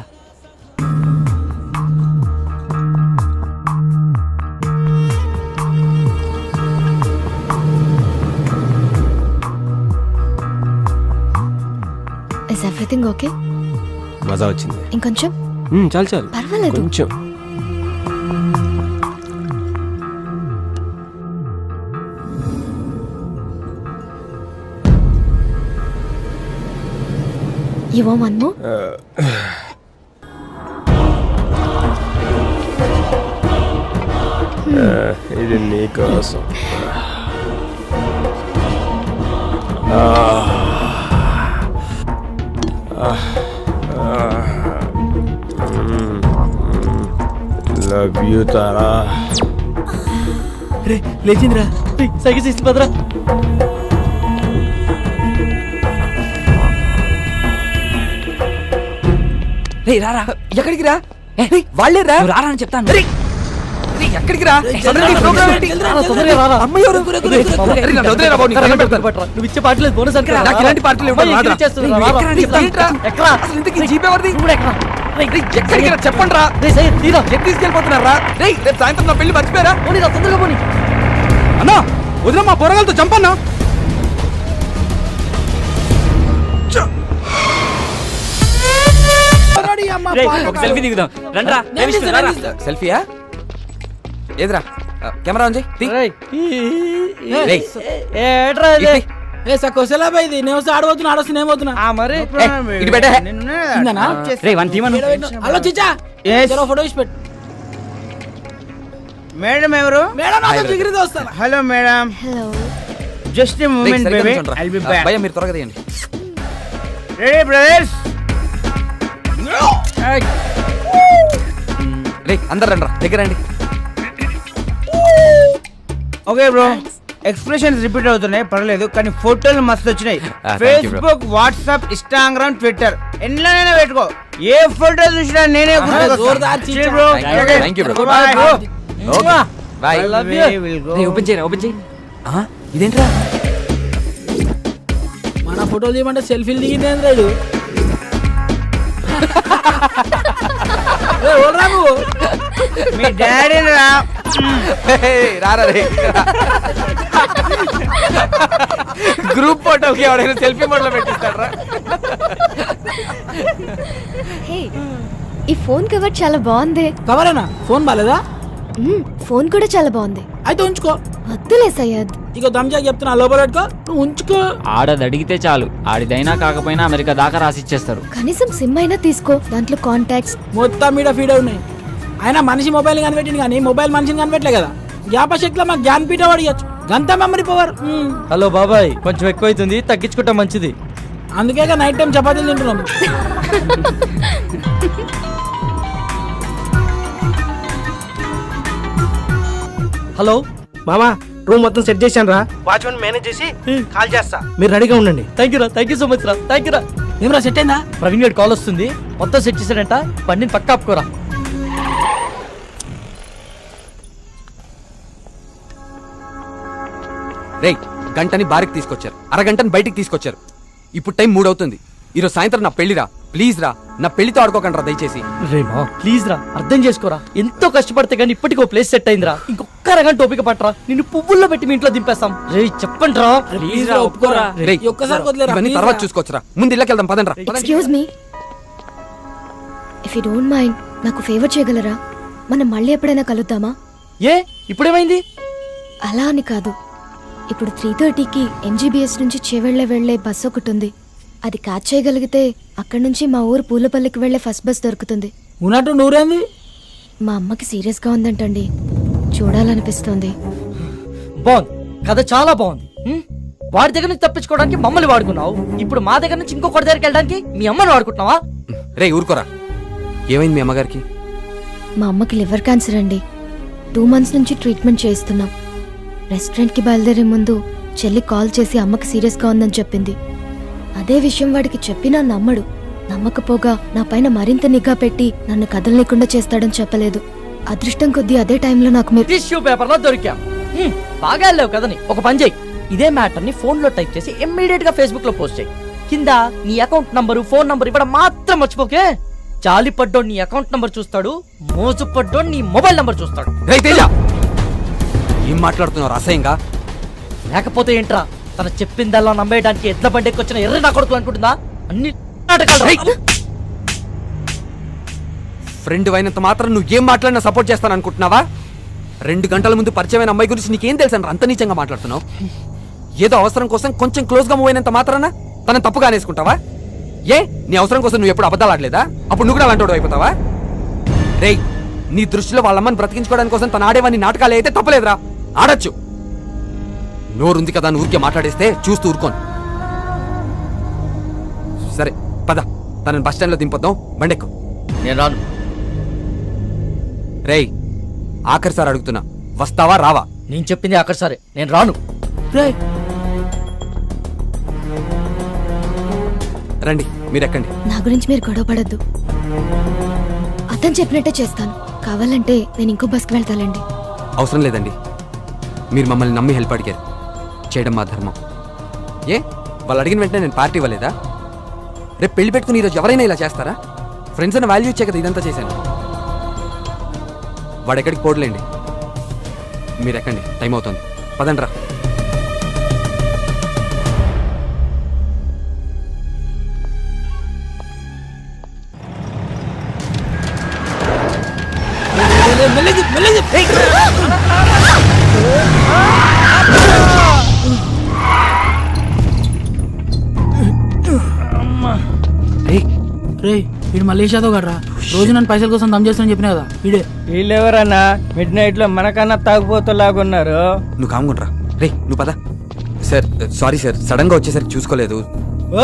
Is everything okay? మజా వచ్చింది. ఇంకొంచెం? చాలు చాలు, పర్వాలేదు. కొంచెం. You want one more? ఇది నీకోసం. లవ్ యూ తారా. రే లేచిందిరా. సైగ చేసి పదరా. రే రారా. ఎక్కడికి రా? వాళ్ళే రా. రారా అని చెప్తాను. ఎక్కడికి రా? నువ్వు ఇచ్చే పార్టీ లేదు, బోనస్ అంటే నాకు ఇలాంటి పార్టీలు చెప్పండి రా. తీసుకెళ్ళిపోతున్నారా? రేపు సాయంత్రం నా పెళ్లి మర్చిపోయారా? తొందరగా పోనీ. అన్నా వదిన మా పొరగాలతో చంపన్నా. సెల్ఫీ దిగుదాం రండ్రా. సెల్ఫీయా? ఏదిరా కెమెరా ఆన్ చేయి. ఏ సకోసలా బైది నేను వస్తే ఆడబోతున్నా, ఆడొస్తే నేను పోతున్నా. మరి ఇటు పెట్టే. రే వన్ తీమను. హలో చిచ్చా, ఫోటో ఇచ్చి పెట్టు. మేడం ఎవరు? మేడం నాతో జిగిరి దోస్తాను. Hello madam. Hello. Just a moment baby, I will be back. భయ్యా మీరు త్వరగా తీయండి. Ready brothers? రే అందరు రండి రా, దగ్గర రండి. ఓకే బ్రో, ఎక్స్ప్రెషన్స్ రిపీట్ అవుతున్నాయి పర్లేదు, కానీ ఫోటోలు మస్తు వచ్చినాయి. thank you, bro. Facebook, WhatsApp, Instagram, Twitter ఎన్నైనా పెట్టుకో, ఏ ఫోటో చూసినా నేనే Thank you, bro. Bye. Open చేయరా, ఓపెన్ చేయి. ఇదేంట్రా? మన ఫోటోలు తీయమంటే సెల్ఫీలు దిగింది. మీ డాడీ రా. రారా రే గ్రూప్ ఫోటోకి ఎవడైనా సెల్ఫీ మోడ్లో పెట్టిస్తాడ్రా. హే, ఈ ఫోన్ కవర్ చాలా బాగుంది. కవరేనా? ఫోన్ బాలేదా? ఫోన్ కూడా చాలా బాగుంది. అయితే ఉంచుకో. వద్దులే సయ్యద్. ఇక దమ్జా చెప్తున్నా, లోపల పెట్టుకో, నువ్వు ఉంచుకో. ఆడది అడిగితే చాలు, ఆడిదైనా కాకపోయినా అమెరికా దాకా రాసిచ్చేస్తారు. కనీసం సిమ్ అయినా తీసుకో, దాంట్లో కాంటాక్ట్స్ మొత్తం మీద ఫీడ్ ఉన్నాయి. అయినా మనిషి మొబైల్ కనిపెట్టింది కానీ మొబైల్ మనిషిని కనిపెట్టలే కదా. జ్ఞాపశక్తిలో మాకు జ్ఞానపీఠ పడియచ్చు, గంత మెమరీ పవర్. హలో బాబాయ్, కొంచెం ఎక్కువైతుంది, తగ్గించుకుంటా మంచిది. అందుకే నైట్ టైం చపాతీలు తింటున్నాము. హలో మామా, రూమ్ మొత్తం సెట్ చేశాను రా. వాచ్మెన్ మేనేజ్ చేసి కాల్ చేస్తా, మీరు రెడీగా ఉండండి. థ్యాంక్ యూ రా, థ్యాంక్ యూ సో మచ్ రా, థ్యాంక్ యూ రా. ఏమరా సెట్ అయిందా? ప్రవీణ్ గారి కాల్ వస్తుంది, మొత్తం సెట్ చేశాడంట, బండిని పక్క ఆపుకోరా. రేయ్, గంటని బారికి తీసుకొచ్చారు, అరగంటని బయటికి తీసుకొచ్చారు. ఇప్పుడు టైం 3 అవుతుంది. ఈరోజు సాయంత్రం నా పెళ్లిరా, ప్లీజ్ రా, నా పెళ్లితో ఆడుకోకండి రా దయచేసి. రేమా ప్లీజ్ రా, అర్థం చేసుకోరా. ఎంతో కష్టపడితే గానీ ఇప్పటికో ప్లేస్ సెట్ అయిందిరా. ఇంకొక అరగంట ఓపిక పట్టరా, నిన్ను పువ్వుల్లో పెట్టి మీ ఇంట్లో దింపేస్తాం. రే చెప్పండి రా, ప్లీజ్ రా, ఒప్పుకోరా. రేయ్, ఒక్కసారి వదిలేరా, ఇవన్నీ please తర్వాత రా. చూసుకోవచ్చురా, ముందు ఇళ్ళకి వెళ్దాం పదండి రా. Excuse me, if you don't mind నాకు ఫేవర్ చేయగలరా? మనం మళ్ళీ ఎప్పుడైనా కలుద్దామా? ఏ ఇప్పుడేమైంది? అలా అని కాదు, ఇప్పుడు 3:30కి MGBS నుంచి చేవెళ్ళే వెళ్లే బస్ ఒకటి ఉంది. అది క్యాచ్ చేయగలిగితే అక్కడి నుంచి మా ఊరు పూలపల్లికి వెళ్లే ఫస్ట్ బస్ దొరుకుతుంది. ఉన్నట్టు నూరేంది? మా అమ్మకి సీరియస్గా ఉందంటండి, చూడాలనిపిస్తోంది. బాగుంది, కథ చాలా బాగుంది. వాడి దగ్గర నుంచి తప్పించుకోవడానికి మమ్మల్ని వాడుకున్నావు, ఇప్పుడు మా దగ్గర నుంచి ఇంకొకటి దగ్గరికి వెళ్ళడానికి మీ అమ్మని వాడుకుంటున్నావా? రే ఊరుకోరా, ఏమైంది మీ అమ్మగారికి? మా అమ్మకి లివర్ క్యాన్సర్ అండి. 2 months నుంచి ట్రీట్మెంట్ చేయిస్తున్నాం. రెస్టారెంట్కి బయలుదేరే ముందు చెల్లి కాల్ చేసి అమ్మకి సీరియస్గా ఉందని చెప్పింది. అదే విషయం వాడికి చెప్పినా నమ్మడు. నమ్మకపోగా నా పైన మరింత నిఘా పెట్టి నన్ను కదలలేకుండా చేస్తాడని చెప్పలేదు. అదృష్టం కొద్దీ అదే టైంలో నాకు మీరు టిష్యూ పేపర్ లో దొరికాం. బాగా వెళ్ళావు కదని ఒక పని చేయి, ఇదే మ్యాటర్ ని ఫోన్ లో టైప్ చేసి ఇమ్మీడియట్ గా ఫేస్బుక్ లో పోస్ట్ చేయి. కింద నీ అకౌంట్ నంబరు, ఫోన్ నంబర్ ఇవ్వడం మాత్రం మర్చిపోకే. జాలి పడ్డోడు నీ అకౌంట్ నంబర్ చూస్తాడు, మోజు పడ్డోడు నీ మొబైల్ నంబర్ చూస్తాడు. రేయ్ తేజ, ఏం మాట్లాడుతున్నావు అసహ్యంగా? లేకపోతే ఏంట్రా, తన చెప్పిందల్లా నమ్మేయడానికి ఎట్ల బండికి వచ్చిన ఎర్ర నా కొడుకు అనుకుంటుందా? అన్ని నాటకాలు. ఫ్రెండ్ అయినంత మాత్రం నువ్వు ఏం మాట్లాడినా సపోర్ట్ చేస్తాను అనుకుంటున్నావా? 2 గంటల ముందు పరిచయమైన అమ్మాయి గురించి నీకేం తెలుసని అంత నీచంగా మాట్లాడుతున్నావు? ఏదో అవసరం కోసం కొంచెం క్లోజ్ గా మూవ్ అయినంత మాత్రాన తనని తప్పుగా అనేసుకుంటావా? ఏ నీ అవసరం కోసం నువ్వు ఎప్పుడు అబద్ధాలు ఆడలేదా? అప్పుడు నువ్వు కూడా అలాంటి అయిపోతావా? రేయ్, నీ దృష్టిలో వాళ్ళమ్మని బ్రతికించుకోవడానికి కోసం తను ఆడేవన్నీ నాటకాలు అయితే తప్పలేదురా, ఆడొచ్చు. నోరుంది కదా అని ఊరికే మాట్లాడేస్తే చూస్తూ ఊరుకోను. సరే పద, తనని బస్ స్టాండ్ లో దింపొద్దాం, బండెక్కు. నేను రాను. రేయ్, ఆఖరిసారి అడుగుతున్నా, వస్తావా రావా? నేను చెప్పింది అక్కడ సరే, నేను రాను. రండి, మీరెక్కండి. నా గురించి మీరు గొడవ పడద్దు. అతను చెప్పినట్టే చేస్తాను. కావాలంటే నేను ఇంకో బస్కి వెళ్తానండి. అవసరం లేదండి, మీరు మమ్మల్ని నమ్మి హెల్ప్ అడిగారు, చేయడం మా ధర్మం. ఏ వాళ్ళు అడిగిన వెంటనే నేను పార్టీ ఇవ్వలేదా? రేపు పెళ్లి పెట్టుకుని ఈరోజు ఎవరైనా ఇలా చేస్తారా? ఫ్రెండ్స్ అని వాల్యూ ఇచ్చే కదా ఇదంతా చేశాను. వాడెక్కడికి పోడలేండి, మీరు ఎక్కండి, టైం అవుతుంది, పదండ్రా. వీడు మలేషియాతో కదరా, రోజు నన్ను పైసల కోసం దమ్ చేస్తానని చెప్పినా కదా వీడే. వీళ్ళెవరన్నా మిడ్ నైట్ లో మనకన్నా తాగుపోతులాగున్నారు. నువ్వు కాముకుంట్రా. రే నువ్వు పద. సార్ సారీ సార్, సడన్ గా వచ్చేసరికి చూసుకోలేదు. ఓ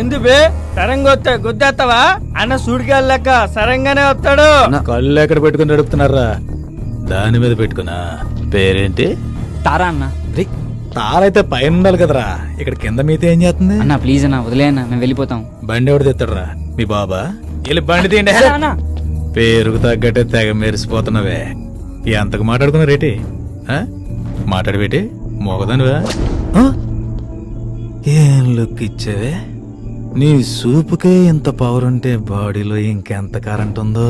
ఎందు బే సరంగా వస్తే గుద్దేస్తావా? అన్న సూడికెళ్ళక సరంగానే వస్తాడు. కళ్ళు ఎక్కడ పెట్టుకుని నడుపుతున్నారా? దాని మీద పెట్టుకున్నా. పేరేంటి? తారా అన్న. రే తారైతే పైన ఉండాలి కదరా, ఇక్కడ కింద మీతో ఏం చేస్తుంది? అన్న ప్లీజ్ అన్న, వదిలే అన్న, మేము వెళ్ళిపోతాం. బండి ఎవడు తెస్తాడరా? మీ బాబా? వెళ్ళి బండి తీయండి. పేరుకు తగ్గట్టే తెగ మెరిసిపోతున్నావే. ఎంతకు మాట్లాడుకున్నారేటి? మాట్లాడబెట్టి మోగదానివా? ఏం లుక్ ఇచ్చావే? నీ సూపుకే ఇంత పవర్ ఉంటే బాడీలో ఇంకెంత కరెంట్ ఉందో.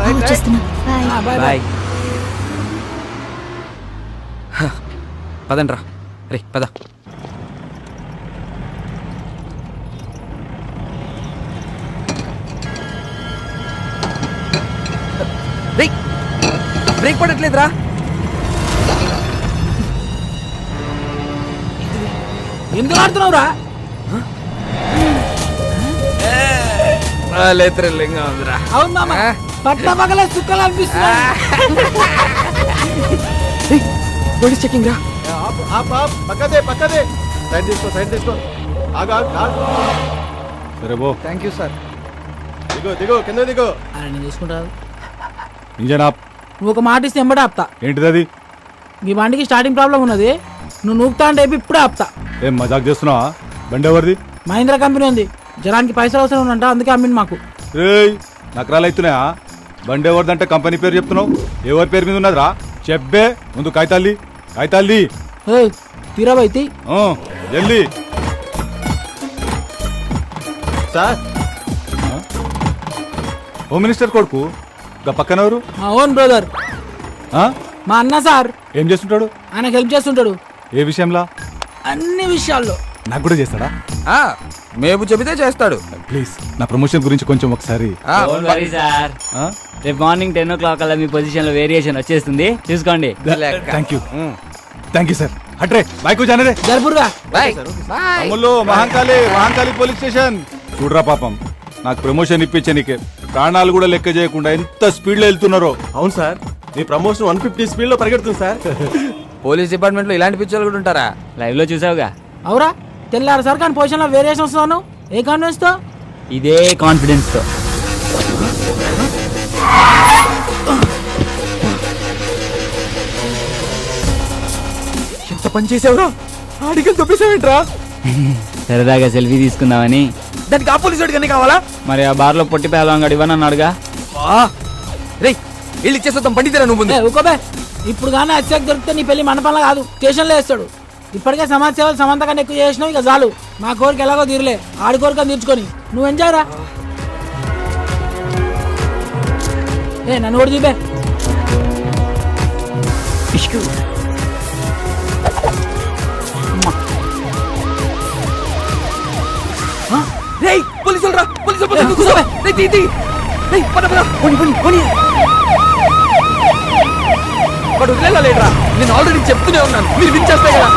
వచ్చేస్తున్నా బాయ్ బాయ్ పదండ్రా రే పద బ్రేక్ పడట్లేదురా ఎందుకు ఆడుతున్నావురా? థ్రిల్లింగ్గా ఉందిరా అవును మామ, పట్ల పగలే చుక్కలు అనిపిస్తున్నా. పోలీస్ చెకింగ్ రా పక్కదే సైడ్ తీసుకో సరే బో థ్యాంక్ యూ సార్. దిగో కింద దిగో. నేను తీసుకుంటాను. ఇంజన్ ఆప్. నువ్వు ఒక మాట ఇస్తే ఎంబడే ఆపుతా. ఏంటిది అది? ఈ బండికి స్టార్టింగ్ ప్రాబ్లం ఉన్నది, నువ్వు నూపుతా అంటే ఇప్పుడే ఆపుతా. ఏం మజాక్ చేస్తున్నావా? బండి ఎవరిది? మహీంద్రా కంపెనీ ఉంది, జనానికి పైసలు అవసరం ఉందంట, అందుకే అమ్మింది మాకు. రేయ్ నకరాలు అవుతున్నాయా? బండి ఎవరిదంటే కంపెనీ పేరు చెప్తున్నావు, ఎవరి పేరు మీద ఉన్నదిరా? చెప్పే ముందు కాగితాల్ది తీరాబైతి జల్దీ. సార్ హోమ్ మినిస్టర్ కొడుకు గా పక్కన ఎవరు? మా ఓన్ బ్రదర్, మా అన్న సార్. ఏం చేస్తుంటాడు? ఆయనకు హెల్ప్ చేస్తుంటాడు. ఏ విషయంలో? అన్ని విషయాల్లో. నాకు కూడా చేస్తాడా? మేము చెబితే చేస్తాడు. ప్లీజ్ నా ప్రమోషన్ గురించి కొంచెం ఒకసారి. సార్ రేపు మార్నింగ్ 10 o'clock అలా మీ పొజిషన్ లో వేరియేషన్ వచ్చేస్తుంది, చూసుకోండి. Thank you sir. హట్రే బైక్ జానరే జర్బుర్గా అమ్ముల్లో మహంకాళి పోలీస్ స్టేషన్. చూడరా పాపం, నాకు ప్రమోషన్ ఇప్పించే నీకే ప్రాణాలు కూడా లెక్క చేయకుండా ఎంత స్పీడ్ లో వెళ్తున్నారో. అవును సార్, మీ ప్రమోషన్ 150 స్పీడ్ లో పరిగెడుతుంది సార్. పోలీస్ డిపార్ట్మెంట్ లో ఇలాంటి పిక్చర్లు కూడా ఉంటారా? లైవ్ లో చూసావుగా. అవురా, తెల్లారు సార్ కానీ పొజిషన్ లో వేరియేషన్ వస్తున్నాను. ఏ కాన్ఫిడెన్స్ తో? ఇదే కాన్ఫిడెన్స్ తో. ఎంత పని చేసావురా? ఆడికలు తొప్పేసావేంట్రా? సరదాగా సెల్ఫీ తీసుకుందామని. దానికి ఆ పోలీసు వాడికి కావాలా? మరి ఆ బార్ లో పొట్టి పేలవాడు ఇవ్వనన్నాడుగా. రేయ్ ఇల్లు ఇచ్చేస్తాం, పండితేరా నువ్వు ముందు. ఊకోబే, ఇప్పుడు కానీ అత్యాక్ దొరికితే నీ పెళ్లి మనపంలో కాదు, స్టేషన్లో వేస్తాడు. ఇప్పటికే సమాజ సేవలు సమంత కన్నా ఎక్కువ చేసినావు, ఇక చాలు. మా కోరిక ఎలాగో తీరలే, ఆడి కోరిక తీర్చుకొని నువ్వు ఎంజాయ్ రా. నన్ను కూడా చూపే. పోలీసులు రా, వాడు వదిలేరా? నేను ఆల్రెడీ చెప్తూనే ఉన్నాను, మీరు వినిచేస్తే కదా.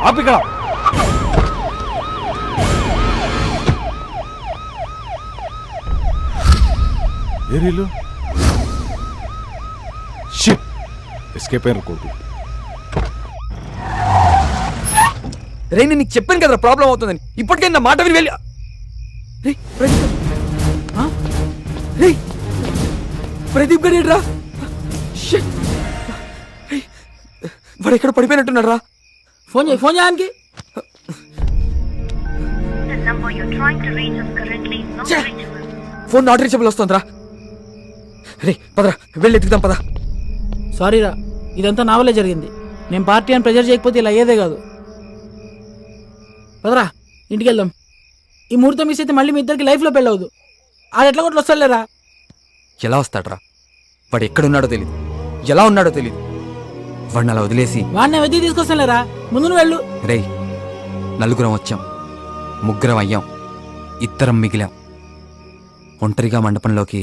ఆపిక్కడ ఏరీలు షిట్ ఎస్కేప్ అయిన కోటు. రే నేను నీకు చెప్పాను కదరా ప్రాబ్లం అవుతుందని, ఇప్పటికే నా మాట విని వెళ్ళి. ప్రదీప్ గారు ఏంట్రా? వాడు ఎక్కడ పడిపోయినట్టున్నాడు రా. ఫోన్ చేయడానికి. ఫోన్ నాట్ రీచబుల్ వస్తుందిరా. రే పదరా వెళ్ళి ఎత్తుకుదాం పద. సారీరా, ఇదంతా నా వల్లే జరిగింది. నేను పార్టీ అని ప్రెజర్ చేయకపోతే ఇలా అయ్యేదే కాదు. పదరా ఇంటికి వెళ్దాం. ఈ ముహూర్తం మిస్ అయితే మళ్ళీ మీ ఇద్దరికి లైఫ్లో పెళ్ళవద్దు. ఆడు ఎట్లా కొట్లు వస్తాడులేరా. ఎలా వస్తాడ్రా? వాడు ఎక్కడున్నాడో తెలియదు, ఎలా ఉన్నాడో తెలియదు. వాడిని అలా వదిలేసి వాడిని వెతికి తీసుకొస్తానులేరా, ముందు నువ్వు వెళ్ళు. రేయ్ నలుగురం వచ్చాం, ముగ్గురం అయ్యాం, ఇద్దరం మిగిలాం. ఒంటరిగా మండపంలోకి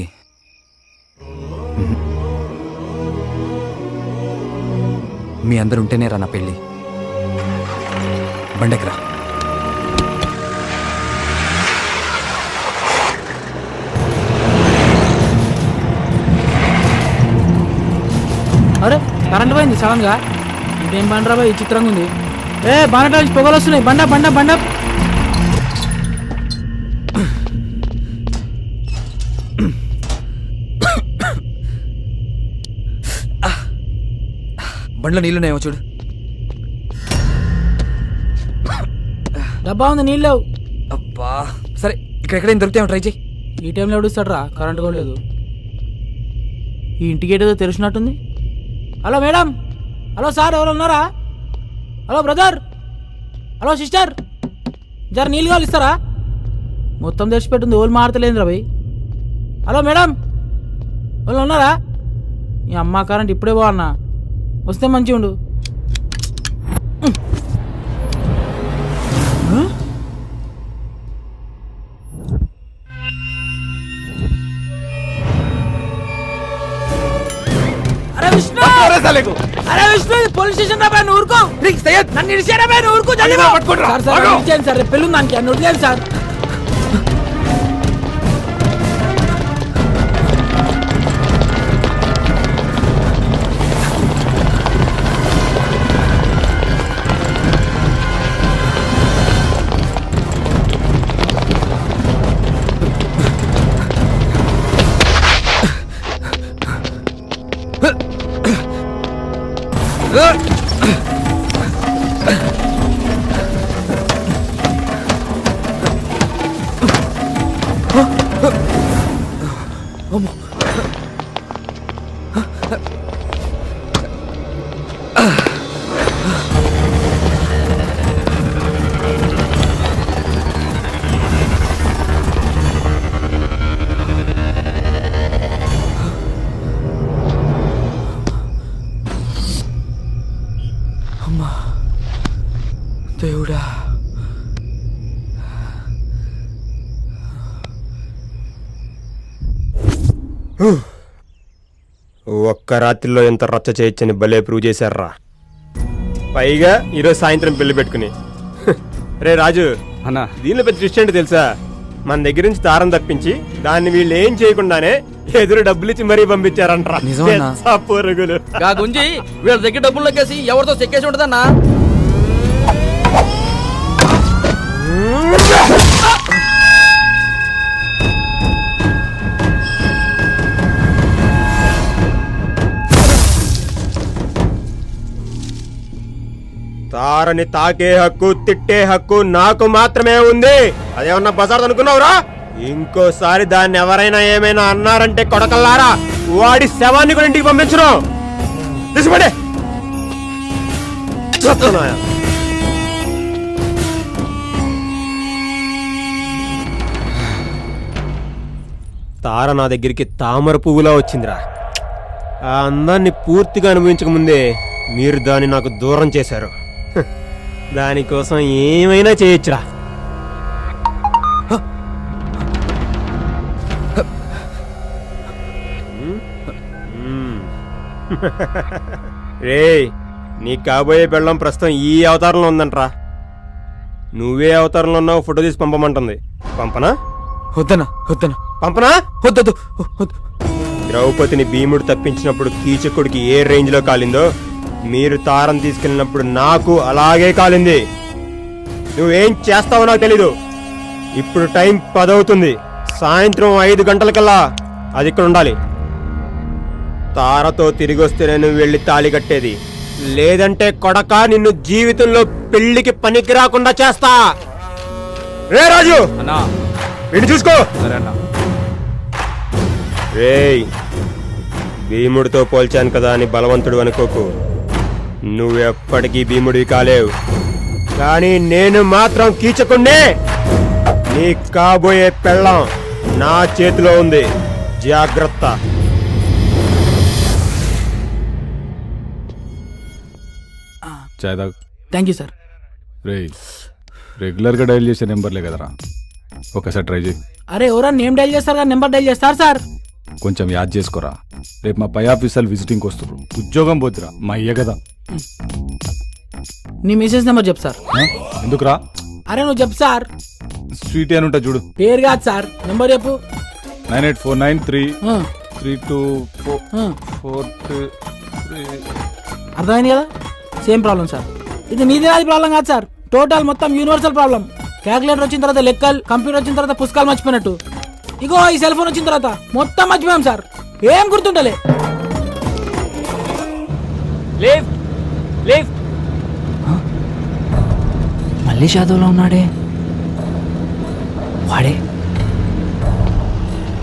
మీ అందరు ఉంటేనే రా నా పెళ్ళి. బండెక్కరా. అరే కరెంట్ పోయింది సడన్ గా. ఇదేం బండి రాబోయే చిత్రంగా ఉంది. బండ నుంచి పొగలు వస్తున్నాయి. బండ బండ బండ. బండ్లో నీళ్ళున్నాయేమో చూడు. డబ్బా ఉంది, నీళ్ళు లేవు. అబ్బా సరే, ఇక్కడ ఎక్కడైనా దొరికితేమో ట్రై చేయి. ఈ టైంలో ఎవడుస్తాడు రా, కరెంట్ కూడా లేదు. ఈ ఇంటికి ఏదో తెరిచినట్టుంది. హలో మేడం, హలో సార్, ఎవరు ఉన్నారా? హలో బ్రదర్, హలో సిస్టర్, జర నీళ్ళు కావాలి ఇస్తారా? మొత్తం తెరిచిపెట్టుంది, ఓళ్ళు మారతలేదు రా భయ్. హలో మేడం, వాళ్ళు ఉన్నారా? ఈ అమ్మ కరెంట్ ఇప్పుడే బాగున్నా, వస్తే మంచిగా ఉండు. అరే విష్ణు, అరే విష్ణు, పోలీస్ స్టేషన్ రా, నువ్వు ఊరుకో. నన్ను ఇడిచారా, నువ్వు ఊరుకో. సార్ సార్ ఇచ్చేయండి సార్, రేపు పెళ్ళి దానికి నన్ను వదిలేదు సార్. దేవుడా, ఒక్క రాత్రిలో ఎంత రచ్చ చేయొచ్చని భలే ప్రూవ్ చేశారా. పైగా ఈరోజు సాయంత్రం పెళ్లి పెట్టుకుని. రే రాజు అన్నా, దీనిలో పెద్ద ట్విస్ట్ ఏంటి తెలుసా? మన దగ్గర నుంచి తారం తప్పించి దాన్ని వీళ్ళు ఏం చేయకుండానే ఎదురు డబ్బులు ఇచ్చి మరీ పంపించారంటారా. నిజమన్నా? పొరుగులు గుంజి వీళ్ళ దగ్గర డబ్బులు లెక్కేసి ఎవరితో చెక్కేసి ఉంటుందన్నా. తారని తాకే హక్కు, తిట్టే హక్కు నాకు మాత్రమే ఉంది. అదేమన్నా బజార్ అనుకున్నావురా? ఇంకోసారి దాన్ని ఎవరైనా ఏమైనా అన్నారంటే కొడకల్లారా, వాడి శవాన్ని కూడా ఇంటికి పంపించను. తీసుకుపడే. తార నా దగ్గరికి తామర పువ్వులా వచ్చిందిరా. ఆ అందాన్ని పూర్తిగా అనుభవించక ముందే మీరు దాన్ని నాకు దూరం చేశారు. దానికోసం ఏమైనా చేయొచ్చురా. రేయ్, నీ కాబోయే పెళ్ళం ప్రస్తుతం ఈ అవతారంలో ఉందంట్రా. నువ్వే అవతారంలో ఉన్నావు, ఫోటో తీసి పంపమంటుంది. పంపనా? వద్దనా వద్దనా పంపనా? వద్దొద్దు. ద్రౌపదిని భీముడు తప్పించినప్పుడు కీచకుడికి ఏ రేంజ్ లో కాలిందో, మీరు తారం తీసుకెళ్ళినప్పుడు నాకు అలాగే కాలింది. నువ్వేం చేస్తావో నాకు తెలీదు. ఇప్పుడు టైం 10 అవుతుంది. సాయంత్రం 5 గంటలకల్లా అది ఇక్కడ ఉండాలి. తారతో తిరిగి వస్తేనే నువ్వు వెళ్ళి తాళి కట్టేది. లేదంటే కొడక నిన్ను జీవితంలో పెళ్లికి పనికి రాకుండా చేస్తా. రే రాజు, వీడిని చూసుకో. రేయ్, భీముడితో పోల్చాను కదా అని బలవంతుడు అనుకోకు. నువ్వెప్పటికీ భీముడివి కాలేవు. కానీ నేను మాత్రం కీచకుండే. నీ కాబోయే పెళ్ళం నా చేతిలో ఉంది, జాగ్రత్త. Thank you sir. రెగ్యులర్గా డైల్ చేసే నెంబర్లే కదరా, ఒకసారి ట్రై చేయి. అరే ఎవరా నేమ్ డైల్ చేస్తారు కానీ నెంబర్ డైల్ చేస్తారు సార్. కొంచెం యాద్ చేసుకోరా, రేపు మా పై ఆఫీసర్లు విజిటింగ్కి వస్తారు. ఉద్యోగం పోతురా, మా అయ్య కదా. నీ మెసేజ్ నెంబర్ చెప్పు సార్. ఎందుకురా? అరే నువ్వు చెప్పు సార్. స్వీట్ అని ఉంటా చూడు. పేరు కాదు సార్, నెంబర్ చెప్పు. 98493324. అర్థమైంది కదా? Same problem sir. ఇది నీది నాది ప్రాబ్లం కాదు సార్, టోటల్ మొత్తం యూనివర్సల్ ప్రాబ్లం. క్యాలిక్యులేటర్ వచ్చిన తర్వాత లెక్కలు, కంప్యూటర్ వచ్చిన తర్వాత పుస్తకాలు మర్చిపోయినట్టు. ఇగో ఈ సెల్ ఫోన్ వచ్చిన తర్వాత మొత్తం మర్చిపోయాం సార్, ఏం గుర్తుండలే. లిఫ్ట్. మళ్ళీ షాదోలో ఉన్నాడే. వాడే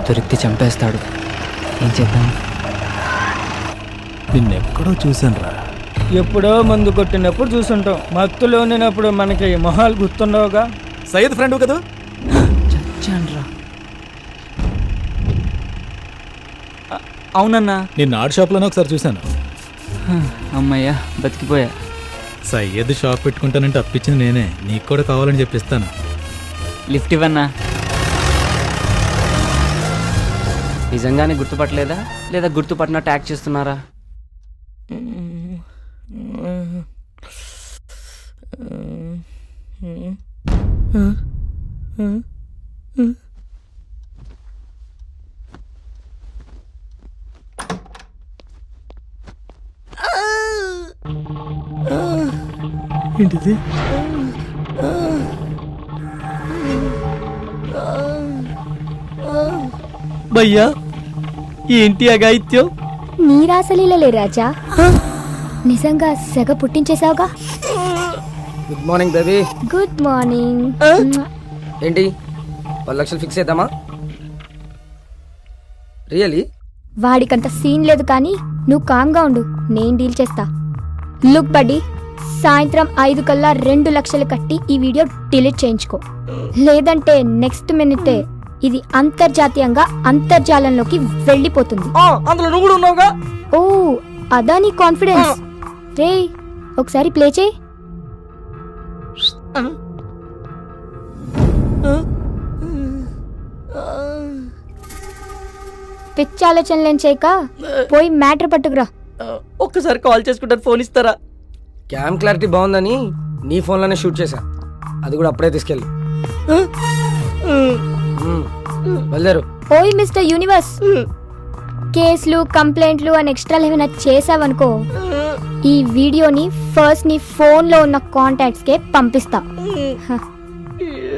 దొరికితే చంపేస్తాడు. ఏం చేద్దాం? నిన్నెక్కడో చూసాను రా. ఎప్పుడో మందు కొట్టినప్పుడు చూసుంటాం. మత్తులో ఉండినప్పుడు మనకి మొహాలు గుర్తుండవుగా. సయ్యద్ ఫ్రెండ్ కదా? చచ్చాన్రా. అవునన్నా. నిన్న ఆర్ట్ షాప్లోనే ఒకసారి చూశాను. అమ్మయ్యా బతికిపోయా. సయ్యద్ షాప్ పెట్టుకుంటానంటే అప్పించింది నేనే. నీకు కూడా కావాలని చెప్పిస్తాను. లిఫ్ట్ ఇవ్వన్నా. నిజంగానే గుర్తుపట్టలేదా లేదా గుర్తుపట్టిన ట్యాగ్ చేస్తున్నారా? ఏంటిది? భయ్యా ఏంటి అగాయిత్యం? నీ రాసలీలలే రాజా. నిజంగా సెగ పుట్టించేసావుగా. Good morning baby. Good morning. ఏంటి 10 లక్షలు ఫిక్స్ చేద్దామా? రియలీ? వాడికంత సీన్ లేదు కానీ నువ్వు కామ్గా ఉండు, నేను డీల్ చేస్తా. లుక్ బడ్డీ, సాయంత్రం 5 కల్లా 2 లక్షలు కట్టి ఈ వీడియో డిలీట్ చేయించుకో. లేదంటే నెక్స్ట్ మినిటే ఇది అంతర్జాతీయంగా అంతర్జాలంలోకి వెళ్ళిపోతుంది. అందులో నువ్వు కూడా ఉన్నావుగా. ఓ అదా నీ కాన్ఫిడెన్స్. రే ఒకసారి ప్లే చేయి. పిచ్చి ఆలోచనలేం చేయక పోయి మ్యాటర్ పట్టుకురా. ఒక్కసారి కాల్ చేసుకుంటాను, ఫోన్ ఇస్తారా? క్యామ్ క్లారిటీ బాగుందని నీ ఫోన్లోనే షూట్ చేశా. అది కూడా అప్పుడే తీసుకెళ్ళి వెళ్ళారు. ఓయ్ మిస్టర్ యూనివర్స్, కేసులు కంప్లైంట్లు అని ఎక్స్ట్రాలు ఏమైనా చేసావనుకో, ఈ వీడియోని ఫస్ట్ నీ ఫోన్లో ఉన్న కాంటాక్ట్స్కే పంపిస్తా.